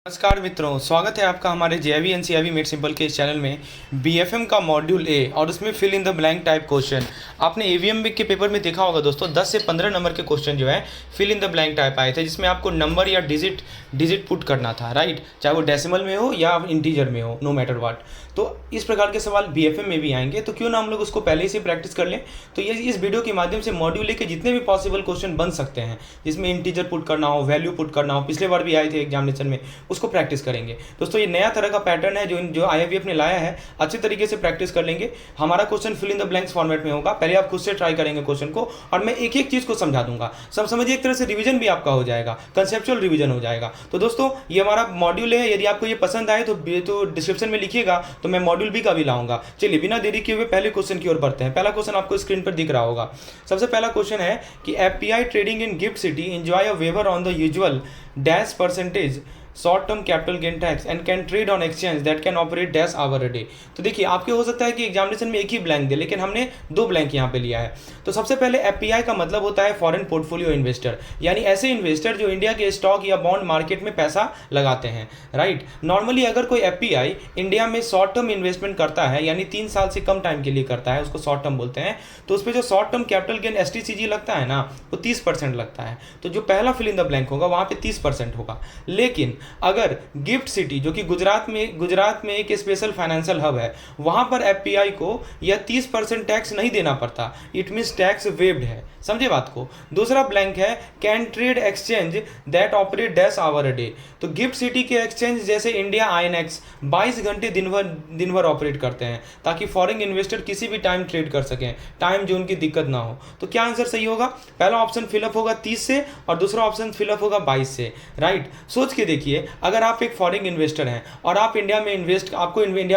नमस्कार मित्रों, स्वागत है आपका हमारे जेआईवी एनसीईआरटी मेड सिंपल के इस चैनल में। बीएफएम का मॉड्यूल ए और उसमें fill in the blank type question. आपने एवीएम के पेपर में देखा होगा दोस्तों, 10 से 15 नंबर के क्वेश्चन जो है fill in the blank type आए थे, जिसमें आपको नंबर या डिजिट पुट करना था, राइट। चाहे वो डेसिमल में हो या इंटीजर में हो, नो मैटर व्हाट। तो इस प्रकार के सवाल बीएफएम में भी आएंगे, तो क्यों ना हम लोग उसको पहले ही से प्रैक्टिस कर लें। तो ये इस वीडियो के माध्यम से मॉड्यूल ए के जितने भी पॉसिबल क्वेश्चन बन सकते हैं, जिसमें इंटीजर पुट करना हो, वैल्यू पुट करना हो, पिछले बार भी आए थे एग्जामिनेशन में, उसको प्रैक्टिस करेंगे। दोस्तों ये नया तरह का पैटर्न है जो आईआईबीएफ ने लाया है, अच्छे तरीके से प्रैक्टिस कर लेंगे। हमारा question fill in the blanks format में होगा। पहले आप खुद से ट्राई करेंगे क्वेश्चन को, और मैं एक एक चीज को समझा दूंगा। सब समझिए, एक तरह से रिवीजन भी आपका हो जाएगा, कंसेप्चुअल रिवीजन हो जाएगा। तो दोस्तों ये हमारा मॉड्यूल है, यदि आपको ये पसंद आए तो डिस्क्रिप्शन में लिखिएगा, तो मैं मॉड्यूल बी का भी लाऊंगा। चलिए बिना देरी किए हुए पहले क्वेश्चन की ओर बढ़ते हैं। पहला क्वेश्चन आपको स्क्रीन पर दिख रहा होगा। सबसे पहला क्वेश्चन है कि FPI trading in GIFT City enjoy a waiver on the usual dash percentage short term capital gain tax and can trade on exchange that can operate dash hour a day. तो देखिए, आपके हो सकता है कि एग्जामिनेशन में एक ही ब्लैंक दे, लेकिन हमने दो ब्लैंक यहाँ पे लिया है। तो सबसे पहले एफपीआई का मतलब होता है फॉरेन पोर्टफोलियो इन्वेस्टर, यानी ऐसे इन्वेस्टर जो इंडिया के स्टॉक या बॉन्ड मार्केट में पैसा लगाते हैं, राइट। नॉर्मली अगर कोई एफपीआई इंडिया में शॉर्ट टर्म इन्वेस्टमेंट करता है, यानी 3 साल से कम टाइम के लिए करता है, उसको शॉर्ट टर्म बोलते हैं, तो उस पर जो short term capital gain STCG लगता है ना, वो 30% लगता है। तो जो पहला फिल इन द ब्लैंक होगा वहाँ पे 30% होगा। लेकिन अगर गिफ्ट सिटी, जो कि गुजरात में एक स्पेशल फाइनेंशियल हब है, वहां पर एफपीआई को यह 30% टैक्स नहीं देना पड़ता। इट मींस टैक्स वेव्ड है, समझे बात को। दूसरा ब्लैंक है can trade exchange that operate dash hour a day. तो गिफ्ट सिटी के एक्सचेंज जैसे इंडिया आईएनएक्स 22 घंटे दिन भर ऑपरेट करते हैं, ताकि फॉरेन इन्वेस्टर किसी भी टाइम ट्रेड कर सकें, टाइम जोन की दिक्कत ना हो। तो क्या आंसर सही होगा? पहला ऑप्शन फिलअप होगा 30 से और दूसरा ऑप्शन फिलअप होगा 22 से, राइट। सोच के देखिए, अगर आप एक फॉरेन इन्वेस्टर हैं और आपको इंडिया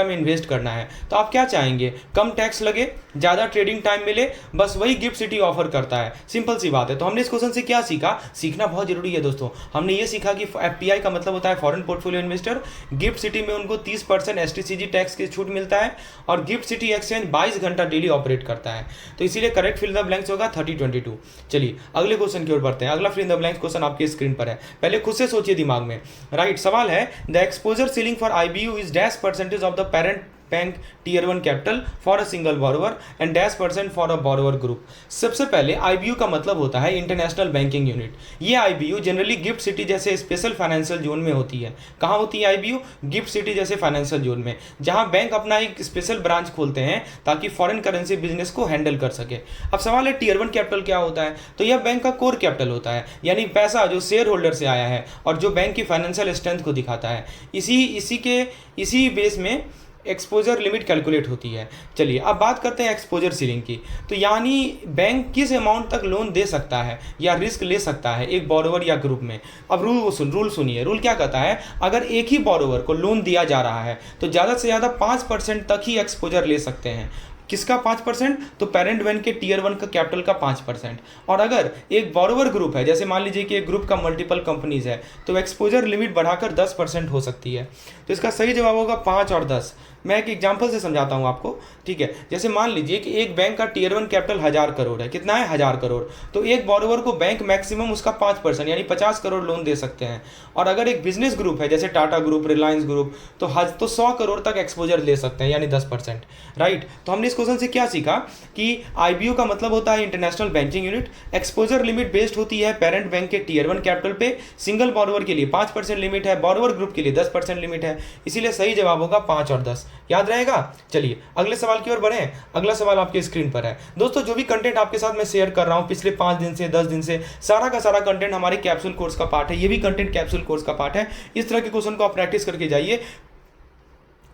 में इन्वेस्ट करना है, तो आप क्या चाहेंगे? कम टैक्स लगे, ज़्यादा ट्रेडिंग टाइम मिले, बस वही गिफ्ट सिटी ऑफर करता है। सिंपल सी बात है। तो हमने इस क्वेश्चन से क्या सीखा? सीखना बहुत जरूरी है दोस्तों। हमने ये सीखा कि एफपीआई का मतलब होता है foreign portfolio investor. Gift city में उनको 30% एसटीसीजी टैक्स की छूट मिलता है, और गिफ्ट सिटी एक्सचेंज 22 घंटा डेली ऑपरेट करता है। तो इसीलिए करेक्ट फिल द ब्लैंक्स होगा 3022। चलिए अगले क्वेश्चन की ओर बढ़ते हैं। अगला फिल द ब्लैंक्स क्वेश्चन आपके स्क्रीन पर है, पहले खुद से सोचिए दिमाग में, राइट। सवाल है the exposure ceiling for IBU is dash percentage of the parent bank tier 1 capital for a single borrower and dash % for a borrower group. सबसे पहले आईबीयू का मतलब होता है इंटरनेशनल बैंकिंग यूनिट। ये आईबीयू जनरली गिफ्ट सिटी जैसे स्पेशल फाइनेंशियल जोन में होती है। कहाँ होती है आईबीयू? गिफ्ट सिटी जैसे फाइनेंशियल जोन में, जहाँ बैंक अपना एक स्पेशल ब्रांच खोलते हैं ताकि फॉरेन करेंसी बिजनेस को हैंडल कर सके। अब सवाल है टीयर 1 कैपिटल क्या होता है? तो यह बैंक का कोर कैपिटल होता है, यानी पैसा जो शेयर होल्डर से आया है और जो बैंक की फाइनेंशियल स्ट्रेंथ को दिखाता है। इसी बेस में एक्सपोजर लिमिट कैलकुलेट होती है। चलिए अब बात करते हैं एक्सपोजर सीलिंग की। तो यानी बैंक किस अमाउंट तक लोन दे सकता है या रिस्क ले सकता है एक बोरोवर या ग्रुप में। अब रूल सुनिए। रूल क्या कहता है? अगर एक ही बोरोवर को लोन दिया जा रहा है तो ज़्यादा से ज़्यादा 5% तक ही एक्सपोजर ले सकते हैं। किसका 5%? तो पेरेंट बैंक के टीयर 1 का कैपिटल का 5%। और अगर एक बोरोवर ग्रुप है, जैसे मान लीजिए कि एक ग्रुप का मल्टीपल कंपनीज है, तो एक्सपोजर लिमिट बढ़ाकर 10% हो सकती है। तो इसका सही जवाब होगा 5 और 10। मैं एक एग्जांपल से समझाता हूं आपको, ठीक है। जैसे मान लीजिए कि एक बैंक का टीयर 1 कैपिटल 1000 करोड़ है। कितना है? 1000 करोड़। तो एक बोरोवर को बैंक मैक्सिमम उसका 5% यानी 50 करोड़ लोन दे सकते हैं। और अगर एक बिजनेस ग्रुप है जैसे टाटा ग्रुप, रिलायंस ग्रुप, तो 100 करोड़ तक एक्सपोजर ले सकते हैं, यानी 10%, राइट। तो हमने इस क्वेश्चन से क्या सीखा कि आईबीयू का मतलब होता है international banking unit. Exposure limit based होती है पेरेंट बैंक के टीयर 1 कैपिटल पे। सिंगल बोरोवर के लिए 5% लिमिट है, बोरोवर ग्रुप के लिए 10% लिमिट है। इसीलिए सही जवाब होगा 5 और 10। याद रहेगा? चलिए अगले सवाल की ओर बढ़ें। अगला सवाल आपके स्क्रीन पर है। दोस्तों जो भी कंटेंट आपके साथ मैं शेयर कर रहा हूं पिछले 5 दिन से 10 दिन से, सारा का सारा कंटेंट हमारे कैप्सूल कोर्स का पार्ट है। ये भी कंटेंट कैप्सूल कोर्स का पार्ट है। इस तरह के क्वेश्चन को आप प्रैक्टिस करके जाइए।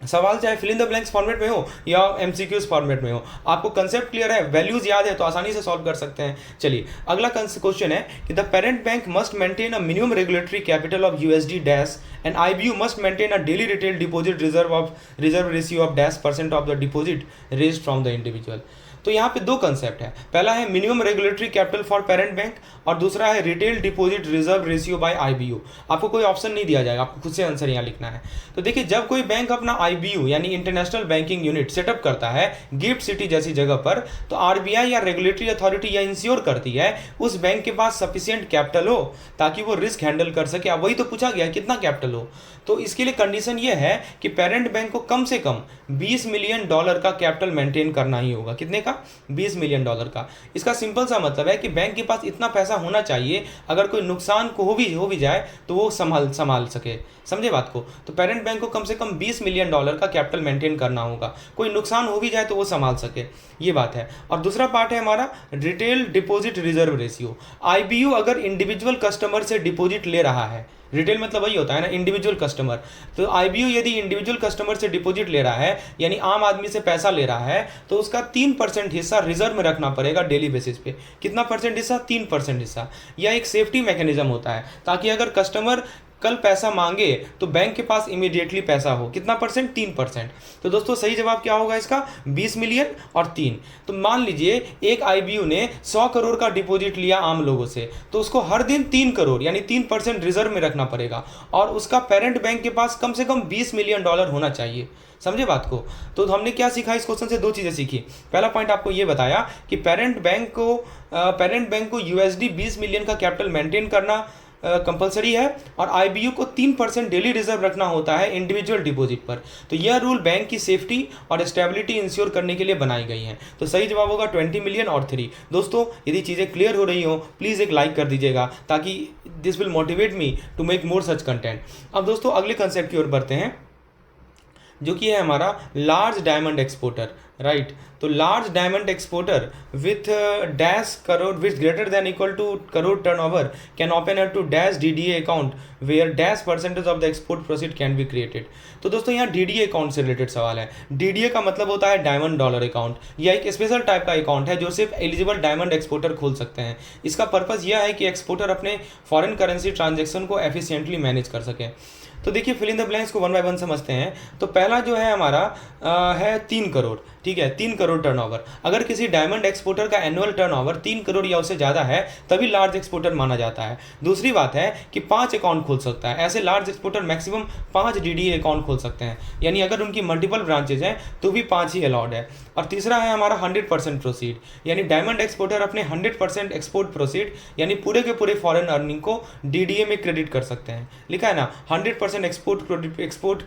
सवाल चाहे fill in the blanks format में हो या एमसीक्यूज फॉर्मेट में हो, आपको कंसेप्ट क्लियर है, वैल्यूज याद है, तो आसानी से सॉल्व कर सकते हैं। चलिए अगला क्वेश्चन है कि the parent bank must maintain a minimum regulatory capital of USD dash and IBU must maintain a daily retail deposit reserve ratio of dash % of the deposit raised from the individual. तो यहाँ पे दो concept है, पहला है minimum regulatory capital for parent bank और दूसरा है retail deposit reserve ratio by IBU. आपको कोई ऑप्शन नहीं दिया जाएगा, आपको खुद से आंसर यहाँ लिखना है। तो देखिए, जब कोई बैंक अपना आईबीयू यानी इंटरनेशनल बैंकिंग यूनिट सेटअप करता है गिफ्ट सिटी जैसी जगह पर, तो आरबीआई या रेगुलेटरी अथॉरिटी यह इंश्योर करती है उस बैंक के पास सफिशिएंट कैपिटल हो ताकि वो रिस्क हैंडल कर सके। अब वही तो पूछा गया कितना कैपिटल हो, तो इसके लिए कंडीशन ये है कि पेरेंट बैंक को कम से कम $20 मिलियन का कैपिटल मेंटेन करना ही होगा। कितने का? $20 मिलियन का। इसका सिंपल सा मतलब है कि बैंक के पास इतना पैसा होना चाहिए, अगर कोई नुकसान को हो भी जाए तो वो संभाल सके। समझे बात को? तो पेरेंट बैंक को कम से कम $20 मिलियन का कैपिटल मेंटेन करना होगा, कोई नुकसान हो भी जाए तो वो संभाल सके, ये बात है। और दूसरा पार्ट है हमारा retail deposit reserve ratio. IBU अगर इंडिविजुअल कस्टमर से डिपॉजिट ले रहा है, रिटेल मतलब वही होता है ना, इंडिविजुअल कस्टमर, तो आईबीयू यदि इंडिविजुअल कस्टमर से डिपॉजिट ले रहा है यानी आम आदमी से पैसा ले रहा है, तो उसका 3% हिस्सा रिजर्व में रखना पड़ेगा डेली बेसिस पे। कितना परसेंट हिस्सा? 3% हिस्सा। यह एक सेफ्टी मैकेनिज्म होता है ताकि अगर कस्टमर कल पैसा मांगे तो बैंक के पास इमीडिएटली पैसा हो। कितना परसेंट? 3%। तो दोस्तों सही जवाब क्या होगा इसका? 20 मिलियन और 3। तो मान लीजिए एक आईबीयू ने 100 करोड़ का डिपॉजिट लिया आम लोगों से, तो उसको हर दिन 3 करोड़ यानी 3% रिजर्व में रखना पड़ेगा और उसका पेरेंट बैंक के पास कम से कम $20 मिलियन होना चाहिए। समझे बात को? तो हमने क्या सीखा इस क्वेश्चन से? दो चीज़ें सीखी। पहला पॉइंट आपको ये बताया कि पेरेंट बैंक को यूएसडी 20 मिलियन का कैपिटल मेंटेन करना कंपलसरी है और आईबीयू को 3% डेली रिजर्व रखना होता है इंडिविजुअल डिपॉजिट पर। तो यह रूल बैंक की सेफ्टी और स्टेबिलिटी इंश्योर करने के लिए बनाई गई हैं। तो सही जवाब होगा 20 मिलियन और 3। दोस्तों यदि चीज़ें क्लियर हो रही हो प्लीज़ एक लाइक कर दीजिएगा ताकि this will motivate me to make more such content. अब दोस्तों अगले कंसेप्ट की ओर बढ़ते हैं, जो कि है हमारा लार्ज डायमंड एक्सपोर्टर, राइट। तो large diamond exporter with dash crore with greater than equal to crore turnover can open up to dash DDA account where dash percentage of the export proceed can be created. तो दोस्तों यहाँ DDA account से related सवाल है। DDA का मतलब होता है डायमंड डॉलर अकाउंट। यह एक स्पेशल टाइप का अकाउंट है जो सिर्फ एलिजिबल डायमंड एक्सपोर्टर खोल सकते हैं। इसका पर्पज़ यह है कि एक्सपोर्टर अपने फॉरेन करेंसी ट्रांजेक्शन को एफिशिएंटली मैनेज कर सकें। तो देखिए फिल इन द ब्लैंक्स को 1 बाय 1 समझते हैं। तो पहला जो है हमारा है 3 करोड़, ठीक है, 3 करोड़ टर्नओवर। अगर किसी डायमंड एक्सपोर्टर का एनुअल टर्नओवर 3 करोड़ या उससे ज़्यादा है तभी लार्ज एक्सपोर्टर माना जाता है। दूसरी बात है कि 5 अकाउंट खोल सकता है। ऐसे large exporter maximum 5 DDA account खोल सकते हैं, यानी अगर उनकी मल्टीपल ब्रांचेज हैं तो भी 5 ही अलाउड है। और तीसरा है हमारा 100% प्रोसीड, यानी डायमंड एक्सपोर्टर अपने 100% एक्सपोर्ट प्रोसीड यानी पूरे के पूरे फॉरेन अर्निंग को डीडीए में क्रेडिट कर सकते हैं। लिखा है ना, 100% एक्सपोर्ट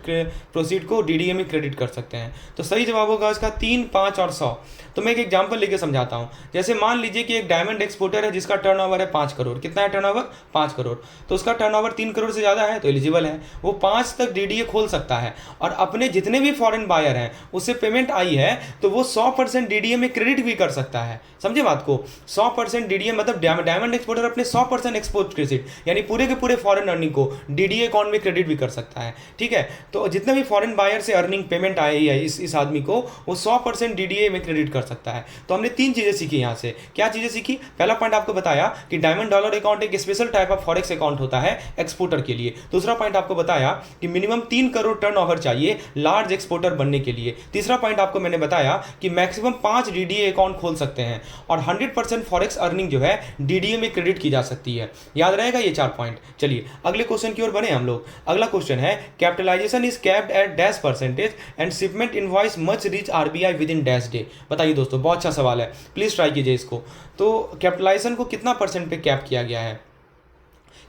प्रोसीड को डीडीए में क्रेडिट कर सकते हैं। तो सही जवाब होगा इसका 3, 5 और 100। तो मैं एक एग्जांपल लेके समझाता हूँ। जैसे मान लीजिए कि एक डायमंड एक्सपोर्टर है जिसका टर्नओवर है 5 करोड़। कितना है टर्नओवर? 5 करोड़। तो उसका टर्नओवर 3 करोड़ से ज़्यादा है तो एलिजिबल है, वो 5 तक डीडीए खोल सकता है और अपने जितने भी फॉरेन बायर हैं उससे पेमेंट आई है तो वो 100% डीडीए में क्रेडिट भी कर सकता है। समझे बात को? 100% डीडीए मतलब डायमंड एक्सपोर्टर अपने 100% एक्सपोर्ट क्रेडिट यानी पूरे के पूरे फॉरेन अर्निंग को डीडीए अकाउंट में क्रेडिट भी कर सकता है, ठीक है। तो जितने भी फॉरेन बायर से अर्निंग पेमेंट आई है इस आदमी को, वो 100% डीडीए में क्रेडिट कर सकता है। तो हमने 3 चीज़ें सीखी यहाँ से। क्या चीज़ें सीखी? पहला पॉइंट आपको बताया कि डायमंड डॉलर अकाउंट एक special type of forex account होता है एक्सपोर्टर के लिए। दूसरा पॉइंट आपको बताया कि मिनिमम 3 करोड़ टर्नओवर चाहिए लार्ज एक्सपोर्टर बनने के लिए। तीसरा पॉइंट आपको मैंने बताया कि मैक्सिमम 5 डीडीए अकाउंट खोल सकते हैं और 100% फॉरेक्स अर्निंग जो है डीडीए में क्रेडिट की जा सकती है। याद रहेगा ये 4 पॉइंट। चलिए अगले क्वेश्चन की ओर बढ़े हम लोग। अगला क्वेश्चन है capitalization is capped at dash percentage and shipment invoice much reach RBI with in dash day. बताइए दोस्तों, बहुत अच्छा सवाल है, प्लीज ट्राई कीजिए इसको। तो कैपिटलाइजेशन को कितना परसेंट पे कैप किया गया है?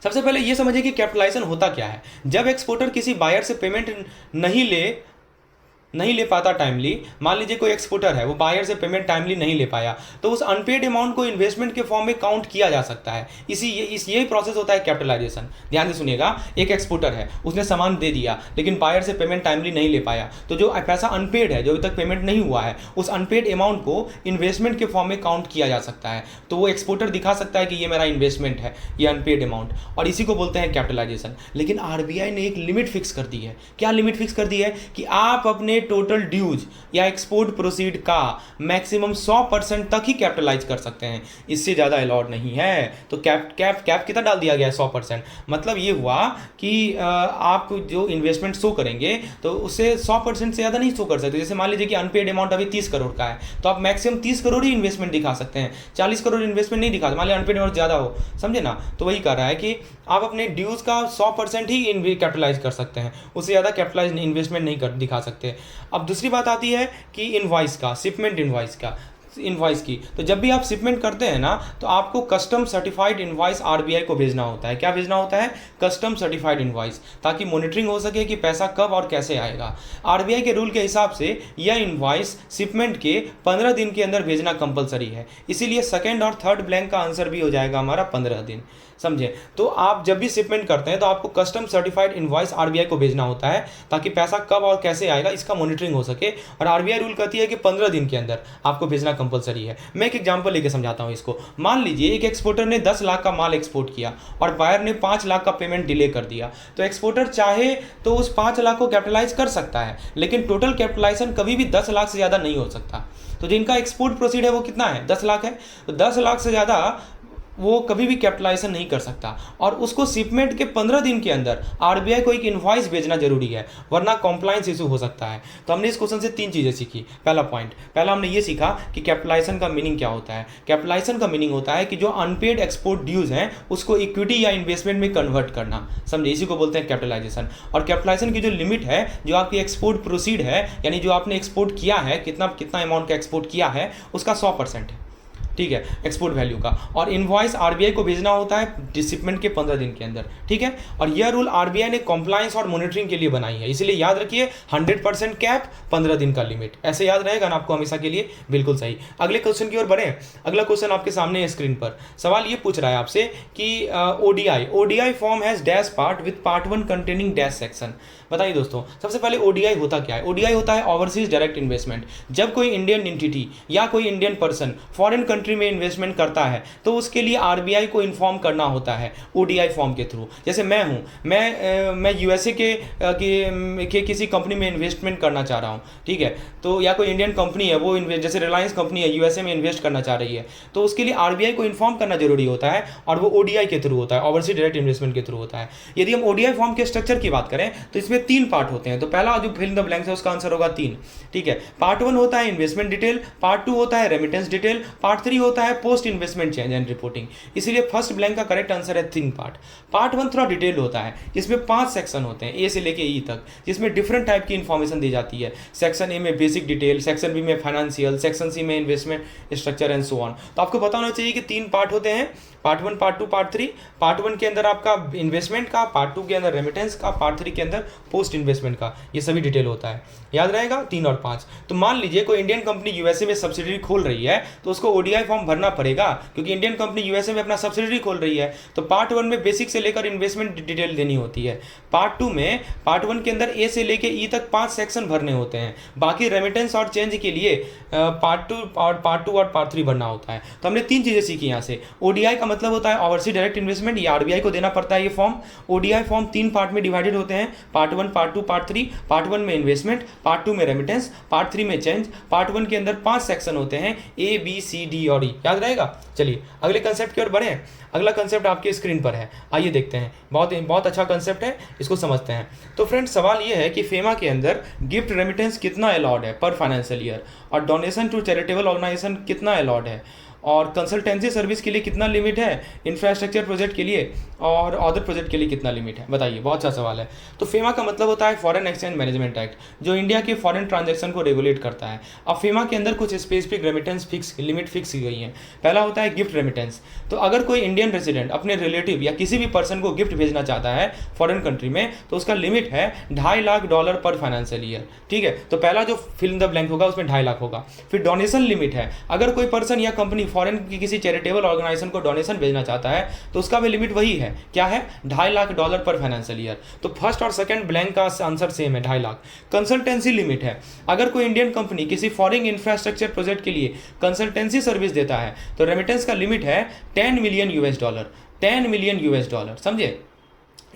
सबसे पहले ये समझिए कि कैपिटलाइजेशन होता क्या है। जब एक्सपोर्टर किसी बायर से पेमेंट नहीं ले पाता टाइमली, मान लीजिए कोई एक्सपोर्टर है वो बायर से पेमेंट टाइमली नहीं ले पाया, तो उस अनपेड अमाउंट को इन्वेस्टमेंट के फॉर्म में काउंट किया जा सकता है। यही प्रोसेस होता है कैपिटलाइजेशन। ध्यान से सुनिएगा, एक एक्सपोर्टर है, उसने सामान दे दिया लेकिन बायर से पेमेंट टाइमली नहीं ले पाया, तो जो पैसा अनपेड है, जो अभी तक पेमेंट नहीं हुआ है, उस अनपेड अमाउंट को इन्वेस्टमेंट के फॉर्म में काउंट किया जा सकता है। तो वो एक्सपोर्टर दिखा सकता है कि ये मेरा इन्वेस्टमेंट है, ये अनपेड अमाउंट, और इसी को बोलते हैं कैपिटलाइजेशन। लेकिन आरबीआई ने एक लिमिट फिक्स कर दी है। क्या लिमिट फिक्स कर दी है? कि आप अपने टोटल ड्यूज या एक्सपोर्ट प्रोसीड का मैक्सिमम 100% तक ही कैपिटलाइज कर सकते हैं, इससे ज़्यादा अलाउड नहीं है। तो कैप कितना डाल दिया गया है? 100%। मतलब ये हुआ कि आप जो इन्वेस्टमेंट शो करेंगे तो उससे 100% से ज़्यादा नहीं शो कर सकते। जैसे मान लीजिए कि अनपेड अमाउंट अभी 30 करोड़ का है, तो आप मैक्सिमम 30 करोड़ ही इन्वेस्टमेंट दिखा सकते हैं, 40 करोड़ इन्वेस्टमेंट नहीं दिखा। मान लीजिए अनपेड अमाउंट ज़्यादा हो, समझे ना। तो वही कर रहा है कि आप अपने ड्यूज का 100% ही कैपिटलाइज कर सकते हैं, उससे ज़्यादा कैपिटलाइज इन्वेस्टमेंट नहीं दिखा सकते। अब दूसरी बात आती है कि इनवॉइस का, शिपमेंट इनवॉइस की। तो जब भी आप शिपमेंट करते हैं ना, तो आपको कस्टम सर्टिफाइड इनवॉइस आरबीआई को भेजना होता है। क्या भेजना होता है? कस्टम सर्टिफाइड इनवॉइस, ताकि मॉनिटरिंग हो सके कि पैसा कब और कैसे आएगा। आरबीआई के रूल के हिसाब से यह इनवॉइस शिपमेंट के 15 दिन के अंदर भेजना कंपलसरी है, इसीलिए सेकेंड और थर्ड ब्लैंक का आंसर भी हो जाएगा हमारा 15 दिन, समझे। तो आप जब भी शिपमेंट करते हैं तो आपको कस्टम सर्टिफाइड इनवॉइस आरबीआई को भेजना होता है, ताकि पैसा कब और कैसे आएगा इसका मॉनिटरिंग हो सके। और आरबीआई रूल कहती है कि 15 दिन के अंदर आपको भेजना कंपलसरी है। मैं एक एग्जांपल लेके समझाता हूं इसको। मान लीजिए एक एक्सपोर्टर ने 10 लाख का माल एक्सपोर्ट किया और बायर ने 5 लाख का पेमेंट डिले कर दिया, तो एक्सपोर्टर चाहे तो उस 5 लाख को कैपिटलाइज कर सकता है, लेकिन टोटल कैपिटलाइजेशन कभी भी 10 लाख से ज़्यादा नहीं हो सकता। तो जिनका एक्सपोर्ट प्रोसीड है वो कितना है? 10 लाख है। तो 10 लाख से ज़्यादा वो कभी भी कैपिटलाइजेशन नहीं कर सकता, और उसको शिपमेंट के 15 दिन के अंदर आरबीआई को एक इनवॉइस भेजना जरूरी है, वरना कॉम्प्लाइंस इशू हो सकता है। तो हमने इस क्वेश्चन से 3 चीज़ें सीखी। पहला हमने ये सीखा कि कैपिटलाइजेशन का मीनिंग क्या होता है। कैपिटलाइजेशन का मीनिंग होता है कि जो अनपेड एक्सपोर्ट ड्यूज हैं उसको इक्विटी या इन्वेस्टमेंट में कन्वर्ट करना, समझे, इसी को बोलते हैं कैपिटलाइजेशन। और कैपिटलाइजेशन की जो लिमिट है, जो आपकी एक्सपोर्ट प्रोसीड है, यानी जो आपने एक्सपोर्ट किया है, कितना अमाउंट का एक्सपोर्ट किया है, उसका 100% है, ठीक है, एक्सपोर्ट वैल्यू का। और इनवॉइस आरबीआई को भेजना होता है शिपमेंट के 15 दिन के अंदर, ठीक है। और यह रूल आरबीआई ने कॉम्प्लायंस और मॉनिटरिंग के लिए बनाई है, इसलिए याद रखिए 100% कैप, 15 दिन का लिमिट, ऐसे याद रहेगा ना आपको हमेशा के लिए। बिल्कुल सही। अगले क्वेश्चन की ओर बढ़ें। अगला क्वेश्चन आपके सामने है स्क्रीन पर। सवाल ये पूछ रहा है आपसे कि ODI form has dash part with part 1 containing dash section. बताइए दोस्तों, सबसे पहले ओडीआई होता क्या है? ओडीआई होता है ओवरसीज डायरेक्ट इन्वेस्टमेंट। जब कोई इंडियन एंटिटी या कोई इंडियन पर्सन फॉरेन कंट्री में इन्वेस्टमेंट करता है तो उसके लिए आरबीआई को इन्फॉर्म करना होता है ओडीआई फॉर्म के थ्रू। जैसे मैं हूं, मैं यूएसए के किसी कंपनी में इन्वेस्टमेंट करना चाह रहा हूं, ठीक है। तो या कोई इंडियन कंपनी है, वो जैसे रिलायंस कंपनी है, यूएसए में इन्वेस्ट करना चाह रही है, तो उसके लिए आरबीआई को इन्फॉर्म करना जरूरी होता है, और वो ओडीआई के थ्रू होता है, ओवरसीज डायरेक्ट इन्वेस्टमेंट के थ्रू होता है। यदि हम ओडीआई फॉर्म के स्ट्रक्चर की बात करें तो इसमें 3 पार्ट होते हैं। तो पहला जो फिल इन द ब्लैंक्स है उसका आंसर होगा 3, ठीक है। पार्ट 1 होता है इन्वेस्टमेंट डिटेल, पार्ट 2 होता है रेमिटेंस डिटेल, पार्ट 3 होता है post investment change and reporting. इसलिए फर्स्ट ब्लैंक का करेक्ट आंसर है 3 पार्ट। पार्ट 1 थोड़ा डिटेल होता है, जिसमें 5 सेक्शन होते हैं, ए से लेके ई तक, जिसमें डिफरेंट टाइप की इंफॉर्मेशन दी जाती है। सेक्शन ए में बेसिक डिटेल, सेक्शन बी में फाइनेंशियल, सेक्शन सी में investment structure and so on. तो आपको पता होना चाहिए कि 3 पार्ट होते हैं, पार्ट 1, पार्ट 2, पार्ट 3। पार्ट 1 के अंदर आपका इन्वेस्टमेंट का, पार्ट 2 के अंदर रेमिटेंस का, पार्ट 3 के अंदर पोस्ट इन्वेस्टमेंट का, ये सभी डिटेल होता है। याद रहेगा 3 और 5। तो मान लीजिए कोई इंडियन कंपनी यूएसए में सब्सिडरी खोल रही है, तो उसको ओडीआई फॉर्म भरना पड़ेगा, क्योंकि इंडियन कंपनी यूएसए में अपना सब्सिडरी खोल रही है। तो पार्ट 1 में बेसिक से लेकर इन्वेस्टमेंट डिटेल देनी होती है। पार्ट 2 में, पार्ट 1 के अंदर ए से लेकर ई तक 5 सेक्शन भरने होते हैं। बाकी रेमिटेंस और चेंज के लिए पार्ट 2 और पार्ट 3 भरना होता है। तो हमने 3 चीजें सीखी यहाँ से। ओडीआई का मतलब होता है ओवरसीज डायरेक्ट इन्वेस्टमेंट, ये आरबीआई को देना पड़ता है ये फॉर्म। ओडीआई फॉर्म 3 पार्ट में डिवाइडेड होते हैं, पार्ट 1, पार्ट 2, पार्ट 3। पार्ट 1 में इन्वेस्टमेंट, पार्ट 2 में रेमिटेंस, पार्ट 3 में चेंज। पार्ट 1 के अंदर 5 सेक्शन होते हैं, ए बी सी डी और ई। याद रहेगा। चलिए अगले कंसेप्ट की ओर बढ़े। अगला कंसेप्ट आपके स्क्रीन पर है, आइए देखते हैं। बहुत अच्छा कंसेप्ट है, इसको समझते हैं। तो फ्रेंड्स, सवाल ये है कि फेमा के अंदर गिफ्ट रेमिटेंस कितना अलाउड है पर फाइनेंशियल ईयर, और डोनेशन टू चैरिटेबल ऑर्गेनाइजेशन कितना अलाउड है, और कंसल्टेंसी सर्विस के लिए कितना लिमिट है, इंफ्रास्ट्रक्चर प्रोजेक्ट के लिए और अदर प्रोजेक्ट के लिए कितना लिमिट है, बताइए। बहुत अच्छा सवाल है। तो फेमा का मतलब होता है फॉरेन एक्सचेंज मैनेजमेंट एक्ट, जो इंडिया के फॉरेन ट्रांजैक्शन को रेगुलेट करता है। अब फेमा के अंदर कुछ स्पेसिफिक रेमिटेंस लिमिट फिक्स की गई है। पहला होता है गिफ्ट रेमिटेंस। तो अगर कोई इंडियन रेजिडेंट अपने रिलेटिव या किसी भी पर्सन को गिफ्ट भेजना चाहता है फॉरेन कंट्री में, तो उसका लिमिट है $2.5 लाख पर फाइनेंशियल ईयर, ठीक है। तो पहला जो फिल इन द ब्लैंक होगा उसमें 2.5 लाख होगा। फिर डोनेशन लिमिट है, अगर कोई पर्सन या कंपनी फॉरेन की किसी चैरिटेबल ऑर्गेनाइजेशन को डोनेशन भेजना चाहता है तो उसका भी लिमिट वही है, क्या है, $2.5 लाख पर फाइनेंशियल ईयर। तो फर्स्ट और सेकंड ब्लैंक का आंसर सेम है, 2.5 लाख। कंसल्टेंसी लिमिट है, अगर कोई इंडियन कंपनी किसी फॉरेन इंफ्रास्ट्रक्चर प्रोजेक्ट के लिए कंसल्टेंसी सर्विस देता है तो रेमिटेंस का लिमिट है $10 मिलियन, $10 मिलियन, समझे।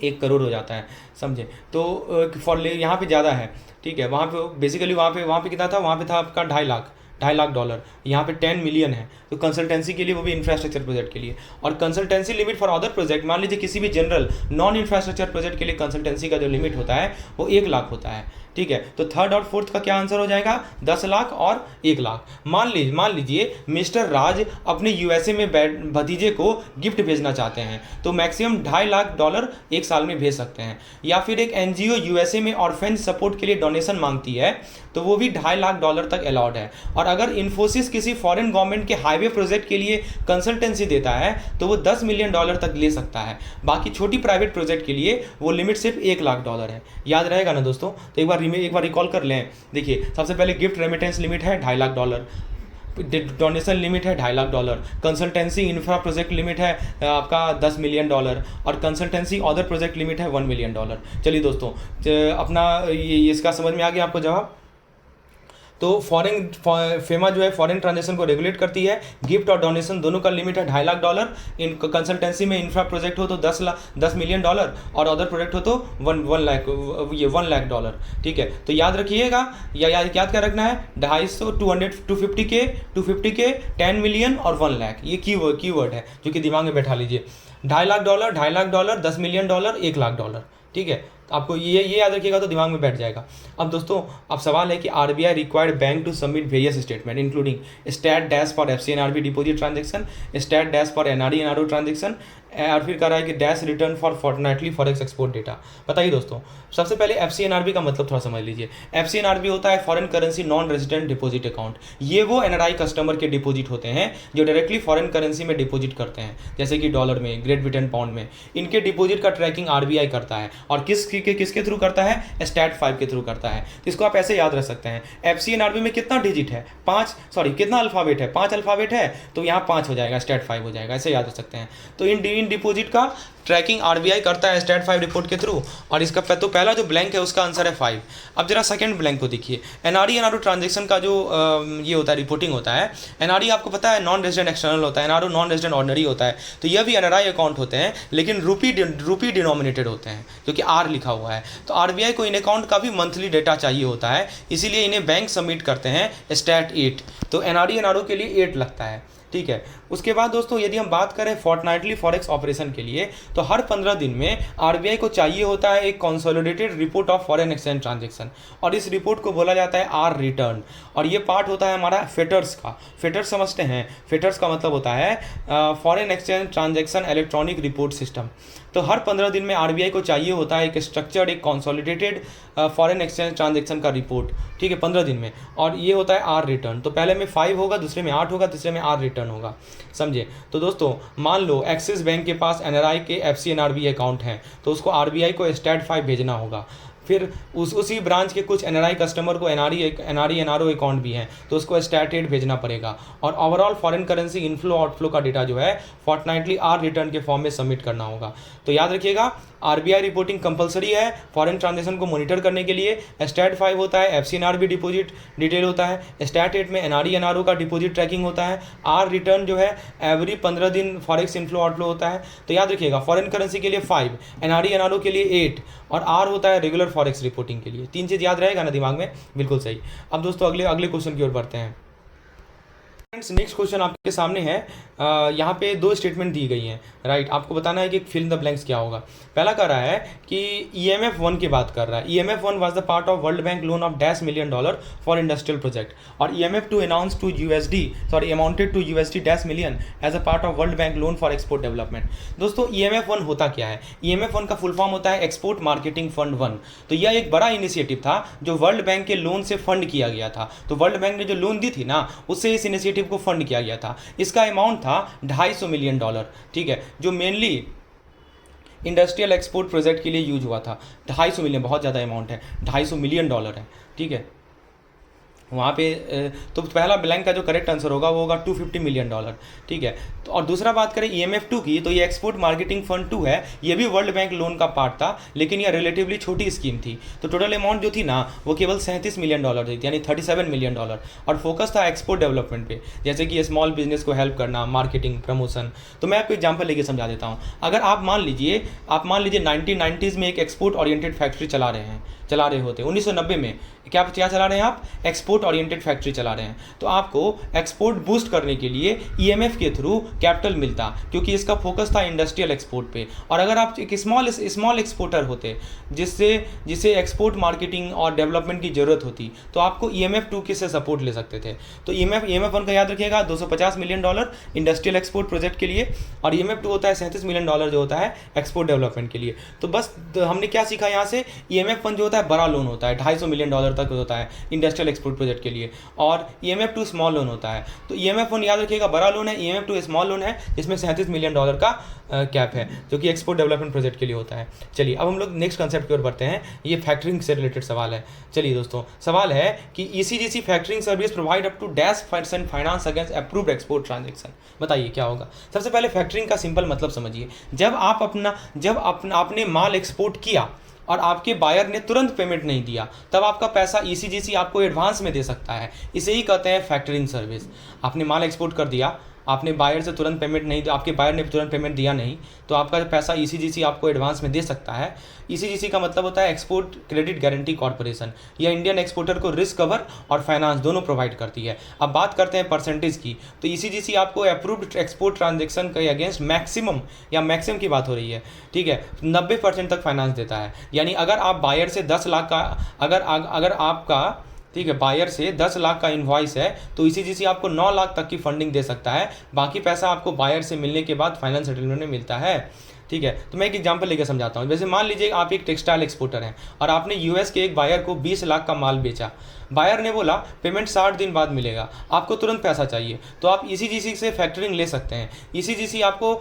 1 करोड़ हो जाता है, समझे। तो फॉर यहाँ पे ज़्यादा है, ठीक है। वहाँ पे बेसिकली वहाँ पे कितना था, वहाँ पे था आपका 2.5 लाख डॉलर। यहाँ पे 10 मिलियन है। तो कंसल्टेंसी के लिए, वो भी इंफ्रास्ट्रक्चर प्रोजेक्ट के लिए। और consultancy limit for other project, मान लीजिए किसी भी जनरल नॉन इंफ्रास्ट्रक्चर प्रोजेक्ट के लिए कंसल्टेंसी का जो लिमिट होता है वो 1 लाख होता है, ठीक है। तो थर्ड और फोर्थ का क्या आंसर हो जाएगा, 10 लाख और 1 लाख। मान लीजिए मिस्टर राज अपने यूएसए में भतीजे को गिफ्ट भेजना चाहते हैं, तो मैक्सिमम 2.5 लाख डॉलर एक साल में भेज सकते हैं। या फिर एक एनजीओ यूएसए में ऑर्फेन सपोर्ट के लिए डोनेशन मांगती है, तो वो भी 2.5 लाख डॉलर तक अलाउड है। और अगर इन्फोसिस किसी फॉरेन गवर्नमेंट के हाईवे प्रोजेक्ट के लिए कंसल्टेंसी देता है, तो वो 10 मिलियन डॉलर तक ले सकता है। बाकी छोटी प्राइवेट प्रोजेक्ट के लिए वो लिमिट सिर्फ 1 लाख डॉलर है। याद रहेगा ना दोस्तों। तो एक बार रिकॉल कर लें। देखिए, सबसे पहले गिफ्ट रेमिटेंस लिमिट है 2.5 लाख डॉलर, डोनेशन लिमिट है 2.5 lakh dollar, consultancy infra project limit है आपका 10 मिलियन डॉलर, और कंसल्टेंसी अदर प्रोजेक्ट लिमिट है 1 मिलियन डॉलर। चलिए दोस्तों, अपना ये इसका समझ में आ गया आपको जवाब। तो फेमा जो है फॉरेन ट्रांजेक्शन को रेगुलेट करती है। गिफ्ट और डोनेशन दोनों का लिमिट है 2.5 लाख डॉलर। इन कंसल्टेंसी में इंफ्रा प्रोजेक्ट हो तो 10 मिलियन डॉलर, और अदर प्रोजेक्ट हो तो 1 लाख डॉलर, ठीक है। तो याद रखिएगा, याद क्या रखना है, 250, 250K, 10 मिलियन और 1 लाख। ये कीवर्ड है जो कि दिमाग में बैठा लीजिए। 2.5 lakh dollar, 10 million dollar, 1 lakh dollar, ठीक है। तो आपको ये याद रखिएगा तो दिमाग में बैठ जाएगा। अब दोस्तों, अब सवाल है कि RBI required bank to submit various statement including stat dash for FCNRB deposit transaction, stat dash for NRE NRO transaction, और फिर कह रहा है कि dash return for fortnightly forex export data. बताइए दोस्तों, सबसे पहले एफसीएनआरबी का मतलब थोड़ा समझ लीजिए। एफसीएनआरबी होता है foreign currency non resident deposit account. ये वो एनआरआई कस्टमर के डिपॉजिट होते हैं जो डायरेक्टली फॉरेन करेंसी में डिपॉजिट करते हैं, जैसे कि डॉलर में, ग्रेट ब्रिटेन पाउंड में। इनके डिपॉजिट का ट्रैकिंग आरबीआई करता है, और किसके थ्रू करता है, स्टैट 5 के थ्रू करता है। तो इसको आप ऐसे याद रख सकते हैं, एफसीएनआरबी में कितना डिजिट है, कितना अल्फाबेट है, 5 अल्फाबेट है, तो यहाँ 5 हो जाएगा, स्टैट 5 हो जाएगा, ऐसे याद रख सकते हैं। तो इन डिपॉजिट का ट्रैकिंग आरबीआई करता है स्टैट 5 रिपोर्ट के थ्रू। और इसका तो पहला जो ब्लैंक है उसका आंसर है 5। अब जरा सेकंड ब्लैंक को देखिए। एनआरई एनआरओ ट्रांजेक्शन का जो ये होता है, रिपोर्टिंग होता है। एनआरई आपको पता है नॉन रेजिडेंट एक्सटर्नल होता है, एनआरओ नॉन रेजिडेंट ऑर्डिनरी होता है। तो यह भी एनआरई अकाउंट होते हैं, लेकिन रूपी डिनोमिनेटेड होते हैं, जो कि आर लिखा हुआ है। तो आरबीआई को इन अकाउंट का भी मंथली डेटा चाहिए होता है, इसीलिए इन्हें बैंक सबमिट करते हैं स्टैट 8। तो एनआरई एनआरओ के लिए 8 लगता है, ठीक है। उसके बाद दोस्तों, यदि हम बात करें फोर्टनाइटली फॉरेक्स ऑपरेशन के लिए, तो हर 15 दिन में आरबीआई को चाहिए होता है एक consolidated report of foreign exchange transaction, और इस रिपोर्ट को बोला जाता है आर रिटर्न। और ये पार्ट होता है हमारा फेटर्स का। फेटर्स समझते हैं, फेटर्स का मतलब होता है foreign exchange transaction electronic report system. तो हर 15 दिन में आरबीआई को चाहिए होता है एक स्ट्रक्चर्ड, एक कंसोलिडेटेड फॉरेन एक्सचेंज ट्रांजैक्शन का रिपोर्ट, ठीक है, 15 दिन में। और ये होता है आर रिटर्न। तो पहले में 5 होगा, दूसरे में 8 होगा, तीसरे में आर रिटर्न होगा, समझे। तो दोस्तों, मान लो एक्सिस बैंक के पास एनआरआई के एफसीएनआरबी अकाउंट हैं, तो उसको आरबीआई को स्टैट 5 भेजना होगा। फिर उसी ब्रांच के कुछ एनआरआई कस्टमर को एनआरई एनआरओ अकाउंट भी हैं, तो उसको स्टैट 8 भेजना पड़ेगा। और overall foreign currency inflow outflow का डेटा जो है फोर्टनाइटली आर रिटर्न के फॉर्म में सबमिट करना होगा। तो याद रखिएगा, आरबीआई रिपोर्टिंग कंपलसरी है फॉरेन ट्रांजेक्शन को मॉनिटर करने के लिए। स्टैट 5 होता है एफसीएनआरबी डिपॉजिट डिटेल होता है, स्टैट 8 में एनआरई एनआरओ का डिपॉजिट ट्रैकिंग होता है, आर रिटर्न जो है एवरी 15 दिन फॉरेक्स इनफ्लो आउटफ्लो होता है। तो याद रखिएगा, फॉरेन करेंसी के लिए 5, एनआरई एनआरओ के लिए 8, और आर होता है रेगुलर फॉरेक्स रिपोर्टिंग के लिए। 3 चीज़ याद रहेगा ना दिमाग में, बिल्कुल सही। अब दोस्तों, अगले क्वेश्चन की ओर बढ़ते हैं। फ्रेंड्स, नेक्स्ट क्वेश्चन आपके सामने है। यहाँ पे 2 स्टेटमेंट दी गई हैं, राइट। आपको बताना है कि फिल इन द ब्लैंक्स क्या होगा। पहला कह रहा है कि EMF 1 की बात कर रहा है। EMF 1 was the part of World Bank loan of $1 million for industrial project, और EMF 2 announce to amounted to $10 million as a part of World Bank loan for export development. दोस्तों, EMF 1 होता क्या है? EMF 1 का full form होता है export marketing fund 1। तो यह एक बड़ा इनिशिएटिव था जो वर्ल्ड बैंक के लोन से फंड किया गया था। तो वर्ल्ड बैंक ने जो लोन दी थी ना, उससे इस इनिशिएटिव को फंड किया गया था। इसका अमाउंट था $250 मिलियन, ठीक है, जो मेनली इंडस्ट्रियल एक्सपोर्ट प्रोजेक्ट के लिए यूज हुआ था। 250 मिलियन बहुत ज़्यादा अमाउंट है, $250 मिलियन है, ठीक है। वहाँ पे तो पहला ब्लैंक का जो करेक्ट आंसर होगा वो होगा $250 मिलियन। ठीक है। तो और दूसरा बात करें EMF2 की, तो ये एक्सपोर्ट मार्केटिंग फंड 2 है। ये भी वर्ल्ड बैंक लोन का पार्ट था, लेकिन ये रिलेटिवली छोटी स्कीम थी। तो टोटल अमाउंट जो थी ना वो केवल $37 मिलियन थी, यानी $37 मिलियन। और फोकस था एक्सपोर्ट डेवलपमेंट पे, जैसे कि स्मॉल बिजनेस को हेल्प करना, मार्केटिंग, प्रमोशन। तो मैं आपको एग्जाम्पल लेके समझा देता हूँ। अगर आप मान लीजिए 1990s में एक एक्सपोर्ट ओरिएंटेड फैक्ट्री चला रहे होते 1990 में क्या चला रहे हैं आप, एक्सपोर्ट ओरिएंटेड फैक्ट्री चला रहे हैं, तो आपको एक्सपोर्ट बूस्ट करने के लिए EMF के थ्रू कैपिटल मिलता, क्योंकि इसका फोकस था इंडस्ट्रियल एक्सपोर्ट पे। और अगर आप एक स्मॉल एक्सपोर्टर होते जिसे एक्सपोर्ट मार्केटिंग और डेवलपमेंट की जरूरत होती, तो आपको EMF2 के से सपोर्ट ले सकते थे। तो EMF1 का याद रखिएगा $250 मिलियन इंडस्ट्रियल एक्सपोर्ट प्रोजेक्ट के लिए, और EMF2 होता है $37 मिलियन जो होता है एक्सपोर्ट डेवलपमेंट के लिए। तो बस हमने क्या सीखा यहाँ से, EMF1 जो होता है बड़ा लोन होता है, $250 मिलियन तक होता है इंडस्ट्रियल एक्सपोर्ट प्रोजेक्ट के लिए, और EMF2 स्मॉल लोन होता है। तो EMF1 याद रखिएगा बड़ा लोन है, EMF2 स्मॉल लोन है, जिसमें $37 मिलियन का कैप है, जो कि एक्सपोर्ट डेवलपमेंट प्रोजेक्ट के लिए होता है। चलिए अब हम लोग नेक्स्ट कंसेप्ट की ओर बढ़ते हैं। ये फैक्टरिंग से रिलेटेड सवाल है। चलिए दोस्तों, सवाल है कि ECGC factoring service provide up to %% finance against approved export transaction. बताइए क्या होगा। सबसे पहले फैक्टरिंग का सिंपल मतलब समझिए। जब आपने माल एक्सपोर्ट किया और आपके बायर ने तुरंत पेमेंट नहीं दिया, तब आपका पैसा ECGC आपको एडवांस में दे सकता है। इसे ही कहते हैं फैक्टरिंग सर्विस। आपने माल एक्सपोर्ट कर दिया, आपने बायर से तुरंत पेमेंट नहीं, आपके बायर ने तुरंत पेमेंट दिया नहीं, तो आपका पैसा ECGC आपको एडवांस में दे सकता है। ECGC का मतलब होता है एक्सपोर्ट क्रेडिट गारंटी कॉर्पोरेशन। यह इंडियन एक्सपोर्टर को रिस्क कवर और फाइनेंस दोनों प्रोवाइड करती है। अब बात करते हैं परसेंटेज की, तो ECGC आपको अप्रूव्ड एक्सपोर्ट ट्रांजेक्शन के अगेंस्ट मैक्सिमम की बात हो रही है, ठीक है, 90% तक फाइनेंस देता है। यानी अगर आप बायर से 10 लाख का अगर आपका, ठीक है, बायर से 10 लाख का इन्वॉइस है, तो ECGC आपको 9 लाख तक की फंडिंग दे सकता है। बाकी पैसा आपको बायर से मिलने के बाद फाइनेंस सेटलमेंट में मिलता है। ठीक है। तो मैं एक एग्जांपल लेकर समझाता हूँ। जैसे मान लीजिए आप एक टेक्सटाइल एक्सपोर्टर हैं और आपने US के एक बायर को 20 लाख का माल बेचा। बायर ने बोला पेमेंट 60 दिन बाद मिलेगा, आपको तुरंत पैसा चाहिए, तो आप ECGC से फैक्टरिंग ले सकते हैं। ECGC आपको